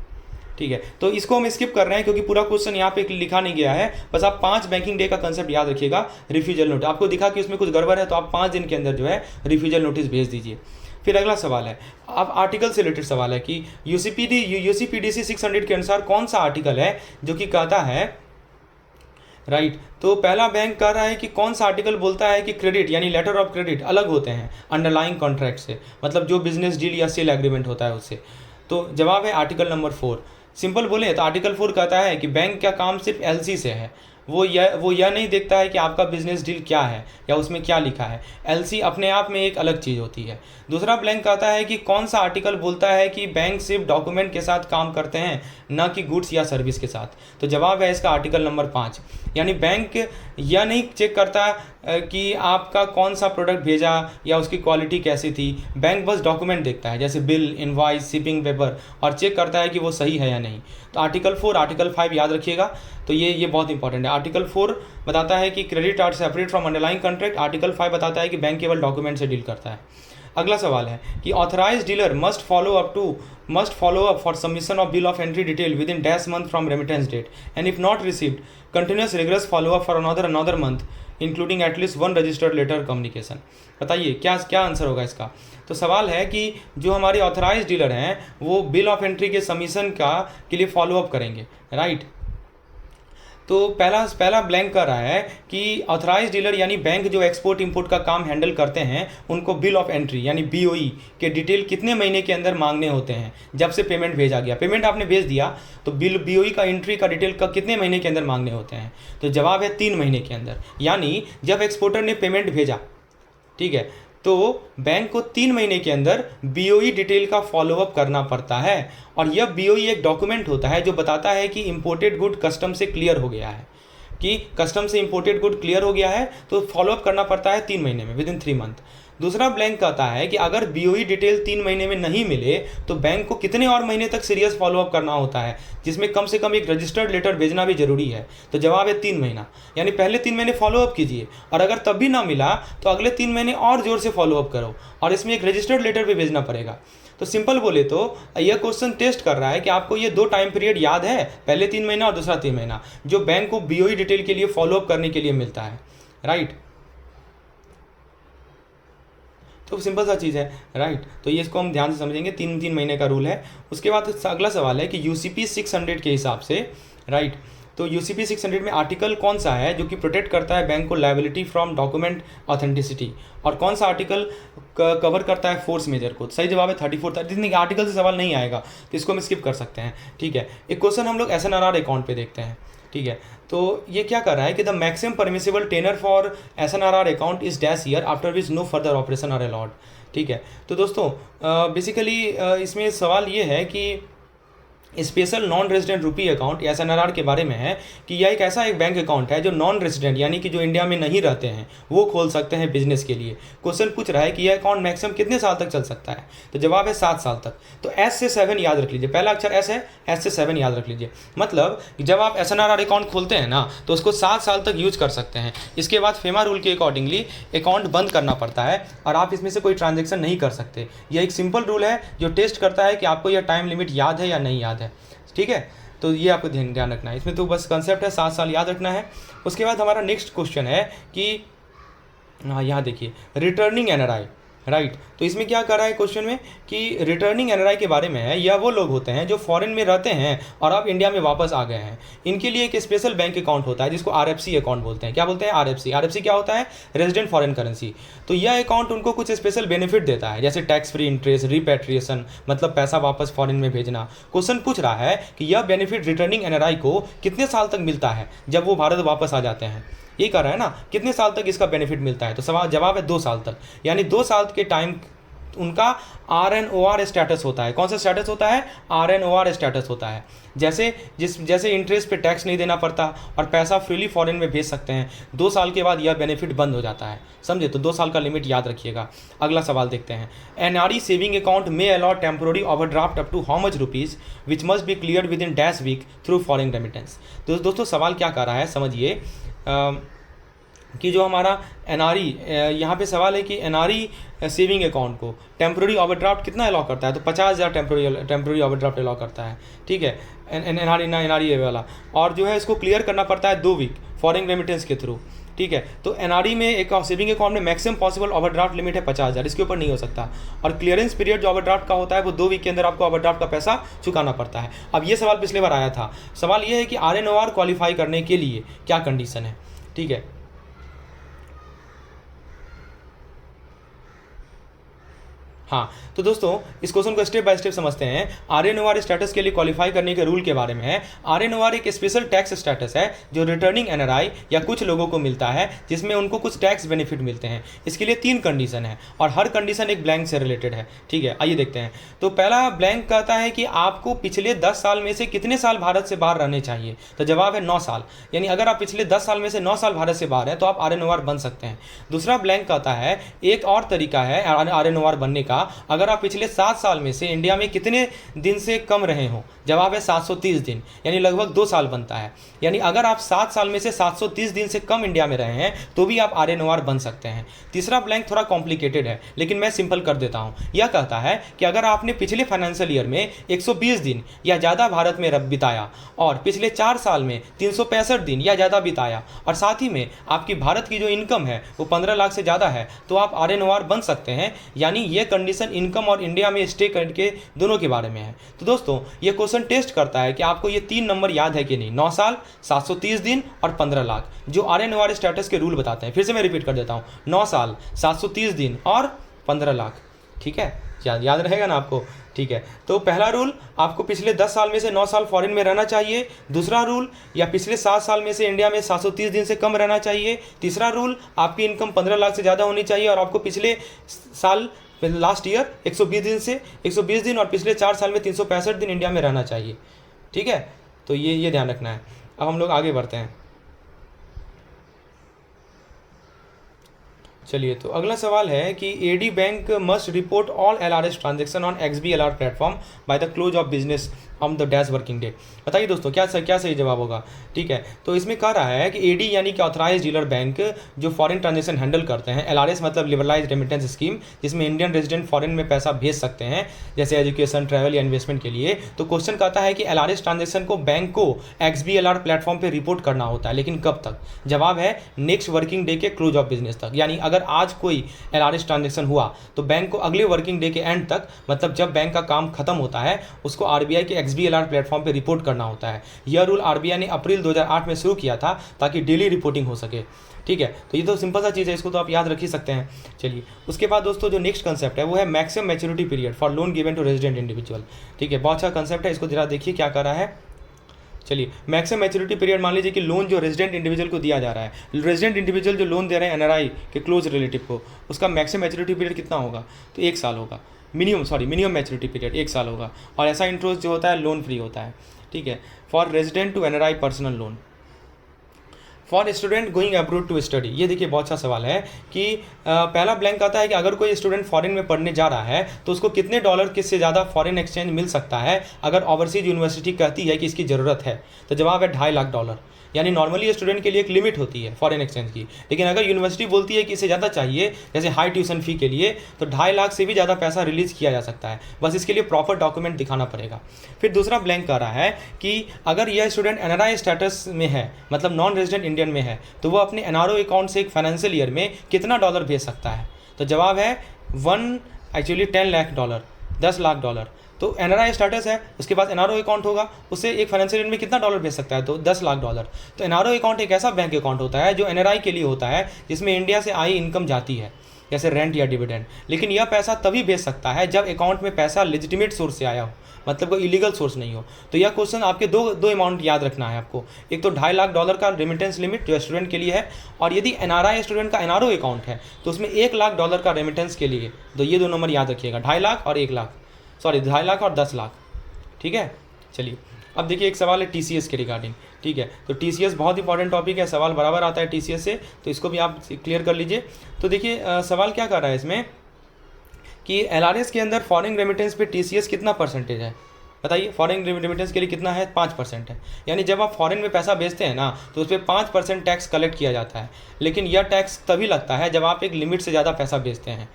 ठीक है। तो इसको हम स्किप कर रहे हैं क्योंकि पूरा क्वेश्चन यहाँ पे लिखा नहीं गया है, बस आप 5 बैंकिंग डे का कंसेप्ट याद रखिएगा। रिफ्यूजल नोटिस आपको दिखा कि उसमें कुछ गड़बड़ है, तो आप 5 दिन के अंदर जो है रिफ्यूजल नोटिस भेज दीजिए। फिर अगला सवाल है, अब आर्टिकल से रिलेटेड सवाल है कि यूसीपीडीसी 600 के अनुसार कौन सा आर्टिकल है जो कि कहता है, राइट, तो पहला बैंक कह रहा है कि कौन सा आर्टिकल बोलता है कि क्रेडिट यानी लेटर ऑफ क्रेडिट अलग होते हैं अंडरलाइंग कॉन्ट्रैक्ट से, मतलब जो बिजनेस डील या सेल एग्रीमेंट होता है उससे। तो जवाब है आर्टिकल नंबर 4। सिंपल बोले तो आर्टिकल 4 कहता है कि बैंक का काम सिर्फ एलसी से है, वो यह नहीं देखता है कि आपका बिजनेस डील क्या है या उसमें क्या लिखा है। एलसी अपने आप में एक अलग चीज़ होती है। दूसरा ब्लैंक कहता है कि कौन सा आर्टिकल बोलता है कि बैंक सिर्फ डॉक्यूमेंट के साथ काम करते हैं, न कि गुड्स या सर्विस के साथ। तो जवाब है इसका आर्टिकल नंबर 5, यानी बैंक यह नहीं चेक करता कि आपका कौन सा प्रोडक्ट भेजा या उसकी क्वालिटी कैसी थी, बैंक बस डॉक्यूमेंट देखता है, जैसे बिल, इनवॉइस, शिपिंग पेपर, और चेक करता है कि वो सही है या नहीं। तो आर्टिकल 4, आर्टिकल 5 याद रखिएगा। तो ये बहुत इंपॉर्टेंट है। आर्टिकल 4 बताता है कि credit are separate from underlying contract. Article 5 बताता है कि बैंक केवल डॉक्यूमेंट से डील करता है। अगला सवाल है कि authorise dealer must follow up for submission of bill of entry detail with in dash month from remittance date and if not received continuous regress follow up for another month including at least 1 registered letter communication. बताइए क्या answer होगा इसका। तो सवाल है कि जो हमारे ऑथराइज डीलर हैं वो बिल ऑफ एंट्री के सबमिशन के लिए फॉलो अप करेंगे, राइट। तो पहला ब्लैंक कर रहा है कि ऑथराइज डीलर यानी बैंक जो एक्सपोर्ट इंपोर्ट का काम हैंडल करते हैं उनको बिल ऑफ एंट्री यानी बीओई के डिटेल कितने महीने के अंदर मांगने होते हैं। जब से पेमेंट भेजा गया, पेमेंट आपने भेज दिया, तो बिल बीओई का एंट्री का डिटेल का कितने महीने के अंदर मांगने होते हैं। तो जवाब है 3 महीने के अंदर, यानी जब एक्सपोर्टर ने पेमेंट भेजा, ठीक है, तो बैंक को 3 महीने के अंदर बीओई डिटेल का फॉलोअप करना पड़ता है। और यह बीओई एक डॉक्यूमेंट होता है जो बताता है कि इंपोर्टेड गुड कस्टम से क्लियर हो गया है, कि कस्टम से इंपोर्टेड गुड क्लियर हो गया है, तो फॉलोअप करना पड़ता है 3 महीने में, विद इन 3 मंथ। दूसरा ब्लैंक कहता है कि अगर बीओई डिटेल 3 महीने में नहीं मिले तो बैंक को कितने और महीने तक सीरियस फॉलोअप करना होता है, जिसमें कम से कम एक रजिस्टर्ड लेटर भेजना भी जरूरी है। तो जवाब है 3 महीना, यानी पहले 3 महीने फॉलोअप कीजिए और अगर तब भी ना मिला तो अगले 3 महीने और जोर से फॉलोअप करो और इसमें एक रजिस्टर्ड लेटर भी भेजना पड़ेगा। तो सिंपल बोले तो यह क्वेश्चन टेस्ट कर रहा है कि आपको ये 2 टाइम पीरियड याद है, पहले 3 महीना और दूसरा 3 महीना, जो बैंक को बीओई डिटेल के लिए फॉलोअप करने के लिए मिलता है, राइट। तो सिंपल सा चीज़ है, राइट। तो ये इसको हम ध्यान से समझेंगे, 3 महीने का रूल है। उसके बाद अगला सवाल है कि यूसीपी 600 के हिसाब से, राइट, तो यूसीपी 600 में आर्टिकल कौन सा है जो कि प्रोटेक्ट करता है बैंक को लायबिलिटी फ्रॉम डॉक्यूमेंट ऑथेंटिसिटी, और कौन सा आर्टिकल कवर करता है फोर्स मेजर को। सही जवाब है 34। आर्टिकल से सवाल नहीं आएगा तो इसको हम स्किप कर सकते हैं, ठीक है। एक क्वेश्चन हम लोग एसएनआरआर अकाउंट पे देखते हैं, ठीक है। तो ये क्या कर रहा है कि the maximum permissible tenor for SNRR account is dash year after which no further operation are allowed, ठीक है। तो दोस्तों बेसिकली इसमें सवाल ये है कि स्पेशल नॉन रेजिडेंट रुपी अकाउंट एसएनआरआर के बारे में है कि यह एक ऐसा एक बैंक अकाउंट है जो नॉन रेजिडेंट यानी कि जो इंडिया में नहीं रहते हैं वो खोल सकते हैं बिजनेस के लिए। क्वेश्चन पूछ रहा है कि यह अकाउंट मैक्सिमम कितने साल तक चल सकता है। तो जवाब है 7 साल तक। तो एस से 7 याद रख लीजिए, पहला अक्षर एस है, एस से 7 याद रख लीजिए। मतलब जब आप एसएनआरआर अकाउंट खोलते हैं ना तो उसको 7 साल तक यूज कर सकते हैं। इसके बाद फेमा रूल के अकॉर्डिंगली अकाउंट बंद करना पड़ता है और आप इसमें से कोई ट्रांजेक्शन नहीं कर सकते। यह एक सिंपल रूल है जो टेस्ट करता है कि आपको यह टाइम लिमिट याद है या नहीं याद है, ठीक है। तो ये आपको ध्यान रखना है। इसमें तो बस कंसेप्ट है, 7 साल याद रखना है। उसके बाद हमारा नेक्स्ट क्वेश्चन है कि हाँ यहाँ देखिए, रिटर्निंग एनआरआई, राइट। तो इसमें क्या कर रहा है क्वेश्चन में कि रिटर्निंग एनआरआई के बारे में है। यह वो लोग होते हैं जो फॉरेन में रहते हैं और अब इंडिया में वापस आ गए हैं। इनके लिए एक स्पेशल बैंक अकाउंट होता है जिसको आरएफसी अकाउंट बोलते हैं। क्या बोलते हैं? आरएफसी। आरएफसी क्या होता है? Resident foreign currency. तो यह अकाउंट उनको कुछ स्पेशल बेनिफिट देता है, जैसे टैक्स फ्री इंटरेस्ट, रिपेट्रिएशन, मतलब पैसा वापस फॉरेन में भेजना। क्वेश्चन पूछ रहा है कि यह बेनिफिट रिटर्निंग एनआरआई को कितने साल तक मिलता है जब वो भारत वापस आ जाते हैं। ये कर रहा है ना, कितने साल तक इसका बेनिफिट मिलता है। तो सवाल जवाब है 2 साल तक, यानी 2 साल के टाइम उनका RNOR स्टेटस होता है। कौन सा स्टेटस होता है? RNOR स्टेटस होता है। जैसे इंटरेस्ट पे टैक्स नहीं देना पड़ता और पैसा फ्रीली फॉरेन में भेज सकते हैं। 2 साल के बाद यह बेनिफिट बंद हो जाता है, समझे। तो 2 साल का लिमिट याद रखिएगा। अगला सवाल देखते हैं। एनआरई सेविंग अकाउंट में allot temporary overdraft up to how much rupees which must be clear with in dash week through foreign remittance. तो दोस्तों सवाल क्या कर रहा है समझिए, कि जो हमारा एनआरई, यहाँ पे सवाल है कि एनआरई सेविंग अकाउंट को टेम्प्रोरी ओवरड्राफ्ट कितना अलाउ करता है। तो 50,000 टेम्प्रोरी ओवरड्राफ्ट अलाउ करता है, ठीक है, एनआरई वाला। और जो है इसको क्लियर करना पड़ता है 2 वीक फॉरेन रेमिटेंस के थ्रू, ठीक है। तो एनआरई में एक सेविंग अकाउंट में मैक्सिमम पॉसिबल ओवरड्राफ्ट लिमिट है 50,000, इसके ऊपर नहीं हो सकता। और क्लियरेंस पीरियड जो ओवरड्राफ्ट का होता है वो 2 वीक के अंदर आपको ओवरड्राफ्ट का पैसा चुकाना पड़ता है। अब ये सवाल पिछले बार आया था। सवाल ये है कि RNOR क्वालिफाई करने के लिए क्या कंडीशन है, ठीक है। हाँ, तो दोस्तों इस क्वेश्चन को स्टेप बाय स्टेप समझते हैं। RNOR स्टेटस के लिए क्वालिफाई करने के रूल के बारे में है। RNOR एक स्पेशल टैक्स स्टेटस है जो रिटर्निंग एनआरआई या कुछ लोगों को मिलता है, जिसमें उनको कुछ टैक्स बेनिफिट मिलते हैं। इसके लिए 3 कंडीशन है और हर कंडीशन एक ब्लैंक से रिलेटेड है, ठीक है। आइए देखते हैं। तो पहला ब्लैंक कहता है कि आपको पिछले 10 साल में से कितने साल भारत से बाहर रहने चाहिए। तो जवाब है 9 साल, यानी अगर आप पिछले 10 साल में से 9 साल भारत से बाहर हैं तो आप RNOR बन सकते हैं। दूसरा ब्लैंक कहता है एक और तरीका है RNOR बनने का, अगर आप पिछले 7 साल में से इंडिया में कितने दिन से कम रहे हो। जवाब है 730 दिन, यानी लगभग 2 साल बनता है। यानी अगर आप 7 साल में से 730 दिन से कम इंडिया में रहे हैं तो भी आप RNOR बन सकते हैं। तीसरा ब्लैंक थोड़ा कॉम्प्लिकेटेड है, लेकिन मैं सिंपल कर देता हूं। यह कहता है कि अगर आपने पिछले फाइनेंशियल ईयर में 120 दिन या ज़्यादा भारत में बिताया और पिछले 4 साल में 365 दिन या ज़्यादा बिताया और साथ ही में आपकी भारत की जो इनकम है वो 15 लाख से ज़्यादा है तो आप RNOR बन सकते हैं। यानी ये कंडीशन इनकम और इंडिया में स्टे करके दोनों के बारे में है। तो दोस्तों ये क्वेश्चन टेस्ट करता है कि आपको ये 3 नंबर याद है कि नहीं। 9 साल, 730 दिन और 15 लाख, जो RNOR स्टेटस के रूल बताते हैं। फिर से मैं रिपीट कर देता हूँ, 9 साल, 730 दिन और 15 लाख, ठीक है। याद रहेगा ना आपको, ठीक है। तो पहला रूल, आपको पिछले 10 साल में से 9 साल फॉरेन में रहना चाहिए। दूसरा रूल, या पिछले 7 साल में से इंडिया में 730 दिन से कम रहना चाहिए। तीसरा रूल, आपकी इनकम 15 लाख से ज़्यादा होनी चाहिए और आपको पिछले साल लास्ट ईयर 120 दिन और पिछले 4 साल में 365 दिन इंडिया में रहना चाहिए, ठीक है। तो ये ध्यान रखना है। अब हम लोग आगे बढ़ते हैं। चलिए, तो अगला सवाल है कि AD bank must report all LRS transaction on XBLR platform by the close of business on the dash working day. बताइए दोस्तों क्या सही जवाब होगा, ठीक है। तो इसमें कह रहा है कि एडी यानी कि ऑथराइज डीलर बैंक जो फॉरेन ट्रांजेक्शन हैंडल करते हैं। LRS मतलब लिबरलाइज रेमिटेंस स्कीम, जिसमें इंडियन रेजिडेंट फॉरेन में पैसा भेज सकते हैं, जैसे एजुकेशन, ट्रैवल या इन्वेस्टमेंट के लिए। तो क्वेश्चन कहता है कि LRS ट्रांजेक्शन को बैंक को XBLR प्लेटफॉर्म पर रिपोर्ट करना होता है, लेकिन कब तक। जवाब है नेक्स्ट वर्किंग डे के क्लोज ऑफ बिजनेस तक। यानी अगर आज कोई LRS ट्रांजेक्शन हुआ तो बैंक को अगले वर्किंग डे के एंड तक, मतलब जब बैंक का काम खत्म होता है, उसको RBI के XBLR प्लेटफॉर्म पे रिपोर्ट करना होता है। यह रूल RBI ने अप्रैल 2008 में शुरू किया था ताकि डेली रिपोर्टिंग हो सके, ठीक है। तो ये तो सिंपल सा चीज़ है, इसको तो आप याद रख ही सकते हैं। चलिए, उसके बाद दोस्तों जो नेक्स्ट कंसेप्ट है वो है maximum maturity period for loan given to resident individual, ठीक है। बहुत अच्छा कंसेप्ट है, इसको जरा देखिए क्या कर रहा है। चलिए, मैक्सिमम मैच्योरिटी पीरियड, मान लीजिए कि लोन जो रेजिडेंट इंडिविजुअल को दिया जा रहा है, रेजिडेंट इंडिविजुअल जो लोन दे रहे हैं NRI के क्लोज रिलेटिव को, उसका मैक्सिमम मैच्योरिटी पीरियड कितना होगा। तो 1 साल होगा। मिनिमम मैच्योरिटी पीरियड 1 साल होगा। और ऐसा इंटरेस्ट जो होता है लोन फ्री होता है, ठीक है, for resident to NRI personal loan. For student going abroad to study. ये देखिए बहुत अच्छा सवाल है कि पहला ब्लैंक आता है कि अगर कोई स्टूडेंट फॉरेन में पढ़ने जा रहा है तो उसको कितने डॉलर किससे ज़्यादा फॉरेन एक्सचेंज मिल सकता है अगर ओवरसीज यूनिवर्सिटी कहती है कि इसकी ज़रूरत है। तो जवाब है 2.5 लाख डॉलर। यानी नॉर्मली स्टूडेंट के लिए एक लिमिट होती है फॉरेन एक्सचेंज की, लेकिन अगर यूनिवर्सिटी बोलती है कि इससे ज़्यादा चाहिए, जैसे हाई ट्यूशन फी के लिए, तो 2.5 लाख से भी ज़्यादा पैसा रिलीज़ किया जा सकता है। बस इसके लिए प्रॉपर डॉक्यूमेंट दिखाना पड़ेगा। फिर दूसरा ब्लैंक कह रहा है कि अगर यह स्टूडेंट एनआरआई स्टेटस में है, मतलब नॉन रेजिडेंट इंडियन में है, तो वो अपने एनआरओ अकाउंट से एक फाइनेंशियल ईयर में कितना डॉलर भेज सकता है। तो जवाब है 10 लाख डॉलर, 10 लाख डॉलर। तो एनआरआई स्टेटस है, उसके बाद एनआरओ अकाउंट होगा, उससे एक फाइनेंशियल ईयर में कितना डॉलर भेज सकता है, तो 10 लाख डॉलर। तो एनआरओ अकाउंट एक ऐसा बैंक अकाउंट होता है जो एनआरआई के लिए होता है, जिसमें इंडिया से आई इनकम जाती है, जैसे रेंट या डिविडेंड। लेकिन यह पैसा तभी भेज सकता है जब अकाउंट में पैसा लेजिटिमेट सोर्स से आया हो, मतलब कोई इलीगल सोर्स नहीं हो। तो यह क्वेश्चन आपके दो अमाउंट याद रखना है आपको। एक तो 2.5 लाख डॉलर का रेमिटेंस लिमिट जो स्टूडेंट के लिए है, और यदि एनआरआई स्टूडेंट का एनआरओ अकाउंट है तो उसमें 1 लाख डॉलर का रेमिटेंस के लिए। तो ये दो नंबर याद रखिएगा, 2.5 लाख और 1 लाख, सॉरी 2.5 लाख और 10 लाख। ठीक है, चलिए अब देखिए एक सवाल है टीसीएस के रिगार्डिंग। ठीक है, तो टीसीएस बहुत इंपॉर्टेंट टॉपिक है, सवाल बराबर आता है टीसीएस से, तो इसको भी आप क्लियर कर लीजिए। तो देखिए सवाल क्या कर रहा है इसमें कि एलआरएस के अंदर फॉरेन रेमिटेंस पे टीसीएस कितना परसेंटेज है, बताइए। फॉरेन रेमिटेंस के लिए कितना है, 5% है। यानी जब आप फॉरेन में पैसा भेजते हैं ना, तो उस पर 5% टैक्स कलेक्ट किया जाता है। लेकिन यह टैक्स तभी लगता है जब आप एक लिमिट से ज़्यादा पैसा भेजते हैं।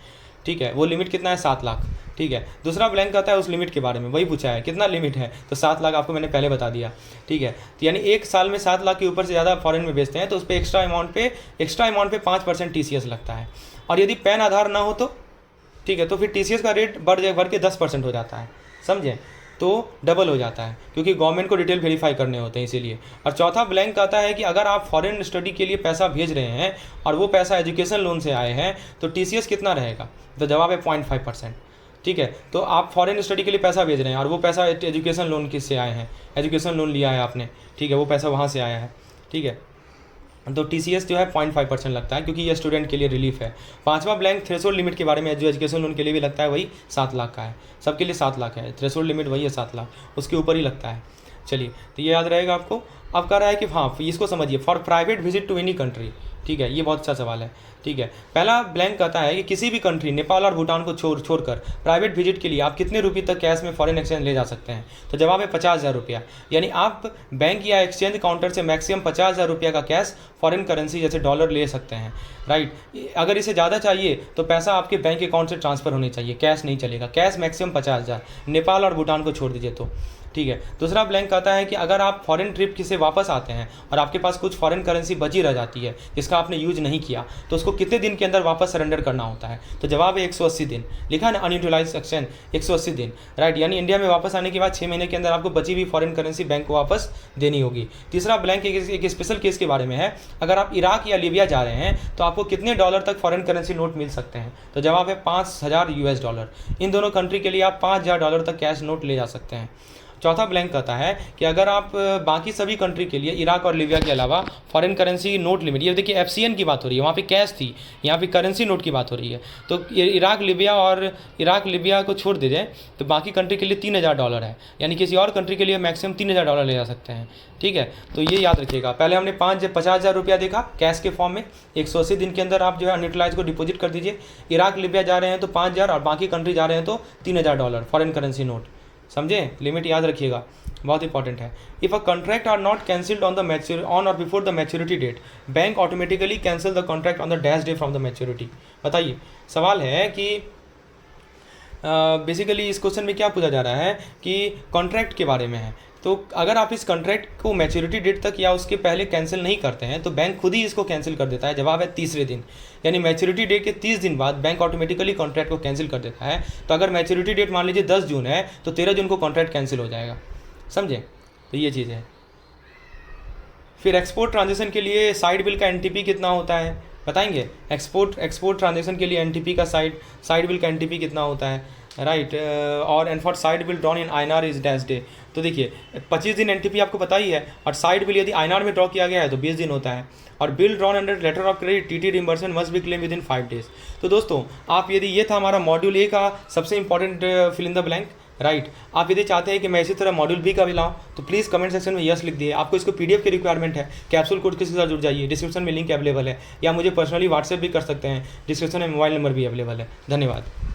ठीक है, वो लिमिट कितना है, 7 लाख। ठीक है, दूसरा ब्लैंक आता है उस लिमिट के बारे में, वही पूछा है कितना लिमिट है, तो 7 लाख आपको मैंने पहले बता दिया। ठीक है, तो यानी एक साल में 7 लाख के ऊपर से ज़्यादा फॉरेन में बेचते हैं तो उस पर एक्स्ट्रा अमाउंट पे 5% टीसीएस लगता है। और यदि पैन आधार ना हो तो ठीक है, तो फिर टीसीएस का रेट बढ़ के 10% हो जाता है, समझे, तो डबल हो जाता है, क्योंकि गवर्नमेंट को डिटेल वेरीफाई करने होते हैं इसीलिए। और चौथा ब्लैंक आता है कि अगर आप फॉरेन स्टडी के लिए पैसा भेज रहे हैं और वो पैसा एजुकेशन लोन से आए हैं तो टीसीएस कितना रहेगा, तो जवाब है 0.5%। ठीक है, तो आप फॉरेन स्टडी के लिए पैसा भेज रहे हैं और वो पैसा एजुकेशन लोन किससे आए हैं, एजुकेशन लोन लिया है आपने। ठीक है, वो पैसा वहाँ से आया है। ठीक है, तो टीसीएस जो है 0.5% लगता है, क्योंकि ये स्टूडेंट के लिए रिलीफ है। पांचवा ब्लैंक थ्रेशोल्ड लिमिट के बारे में, जो एजुकेशन लोन के लिए भी लगता है, वही 7 लाख का है, सबके लिए 7 लाख है, थ्रेशोल्ड लिमिट वही है 7 लाख, उसके ऊपर ही लगता है। चलिए, तो ये याद रहेगा आपको। अब कह रहा है कि हाँ, इसको समझिए, for private visit to any country. ठीक है, ये बहुत अच्छा सवाल है। ठीक है, पहला ब्लैंक कहता है कि किसी भी कंट्री, नेपाल और भूटान को छोड़कर प्राइवेट विजिट के लिए आप कितने रुपये तक कैश में फॉरेन एक्सचेंज ले जा सकते हैं, तो जवाब है 50,000 रुपया। यानी आप बैंक या एक्सचेंज काउंटर से मैक्सिमम 50,000 रुपया का कैश फॉरेन करेंसी जैसे डॉलर ले सकते हैं, राइट। अगर इसे ज़्यादा चाहिए तो पैसा आपके बैंक अकाउंट से ट्रांसफ़र होनी चाहिए, कैश नहीं चलेगा, कैश मैक्सिमम 50,000, नेपाल और भूटान को छोड़ दीजिए तो। ठीक है, दूसरा ब्लैंक आता है कि अगर आप फॉरेन ट्रिप से वापस आते हैं और आपके पास कुछ फॉरेन करेंसी बची रह जाती है जिसका आपने यूज नहीं किया, तो उसको कितने दिन के अंदर वापस सरेंडर करना होता है, तो जवाब है 180 दिन। लिखा है ना, अनयूटिलाइज्ड एक्सचेंज 180 दिन, राइट। यानी इंडिया में वापस आने के बाद 6 महीने के अंदर आपको बची हुई फॉरेन करेंसी बैंक को वापस देनी होगी। तीसरा ब्लैंक एक स्पेशल केस के बारे में है, अगर आप इराक या लीबिया जा रहे हैं तो आपको कितने डॉलर तक फॉरेन करेंसी नोट मिल सकते हैं, तो जवाब है 5,000 US डॉलर। इन दोनों कंट्री के लिए आप 5,000 डॉलर तक कैश नोट ले जा सकते हैं। चौथा ब्लैंक कहता है कि अगर आप बाकी सभी कंट्री के लिए, इराक और लीबिया के अलावा, फॉरेन करेंसी नोट लिमिट, ये देखिए एफसीएन की बात हो रही है, वहाँ पे कैश थी, यहाँ पे करेंसी नोट की बात हो रही है, तो इराक लीबिया को छोड़ दीजिए तो बाकी कंट्री के लिए 3,000 डॉलर है, यानी किसी और कंट्री के लिए मैक्सिमम 3,000 डॉलर ले जा सकते हैं। ठीक है, तो ये याद रखिएगा। पहले हमने 50,000 रुपया देखा कैश के फॉर्म में, 180 दिन के अंदर आप जो है अनयूटिलाइज को डिपॉजिट कर दीजिए। इराक लीबिया जा रहे हैं तो 5,000 और बाकी कंट्री जा रहे हैं तो 3,000 डॉलर फॉरेन करेंसी नोट, समझे, लिमिट याद रखिएगा, बहुत इंपॉर्टेंट है। If a contract are not cancelled on और before the maturity date, bank automatically cancel the contract on the dash day from the maturity. बताइए, सवाल है कि बेसिकली इस क्वेश्चन में क्या पूछा जा रहा है कि कॉन्ट्रैक्ट के बारे में है, तो अगर आप इस कॉन्ट्रैक्ट को मैच्योरिटी डेट तक या उसके पहले कैंसिल नहीं करते हैं तो बैंक खुद ही इसको कैंसिल कर देता है। जवाब है 30वें दिन, यानी मैच्योरिटी डेट के 30 दिन बाद बैंक ऑटोमेटिकली कॉन्ट्रैक्ट को कैंसिल कर देता है। तो अगर मैच्योरिटी डेट मान लीजिए 10 जून है तो 13 जून को कॉन्ट्रैक्ट कैंसिल हो जाएगा, समझे, तो ये चीज़ है। फिर एक्सपोर्ट ट्रांजेक्शन के लिए साइड बिल का एनटीपी कितना होता है, बताएंगे। एक्सपोर्ट ट्रांजेक्शन के लिए एनटीपी का साइड बिल का एनटीपी कितना होता है, राइट। और and for side bill drawn in INR is dash day, तो देखिए 25 दिन एनटीपी आपको पता ही है, और साइड बिल यदि आईएनआर में ड्रॉ किया गया है तो 20 दिन होता है। और bill drawn under letter of credit TT reimbursement must be claim with in 5 days. तो दोस्तों, आप यदि ये था हमारा मॉड्यूल ए का सबसे important fill in the blank, right. आप यदि चाहते हैं कि मैं इसी तरह मॉड्यूल बी का भी लाऊं तो प्लीज़ कमेंट सेक्शन में यस लिख दिए। आपको इसको पीडीएफ की रिक्वायरमेंट है, कैप्सूल कोड के साथ जुड़ जाइए, डिस्क्रिप्शन में लिंक अवेलेबल है, या मुझे पर्सनली व्हाट्सएप भी कर सकते हैं, डिस्क्रिप्शन में मोबाइल नंबर भी अवेलेबल है। धन्यवाद।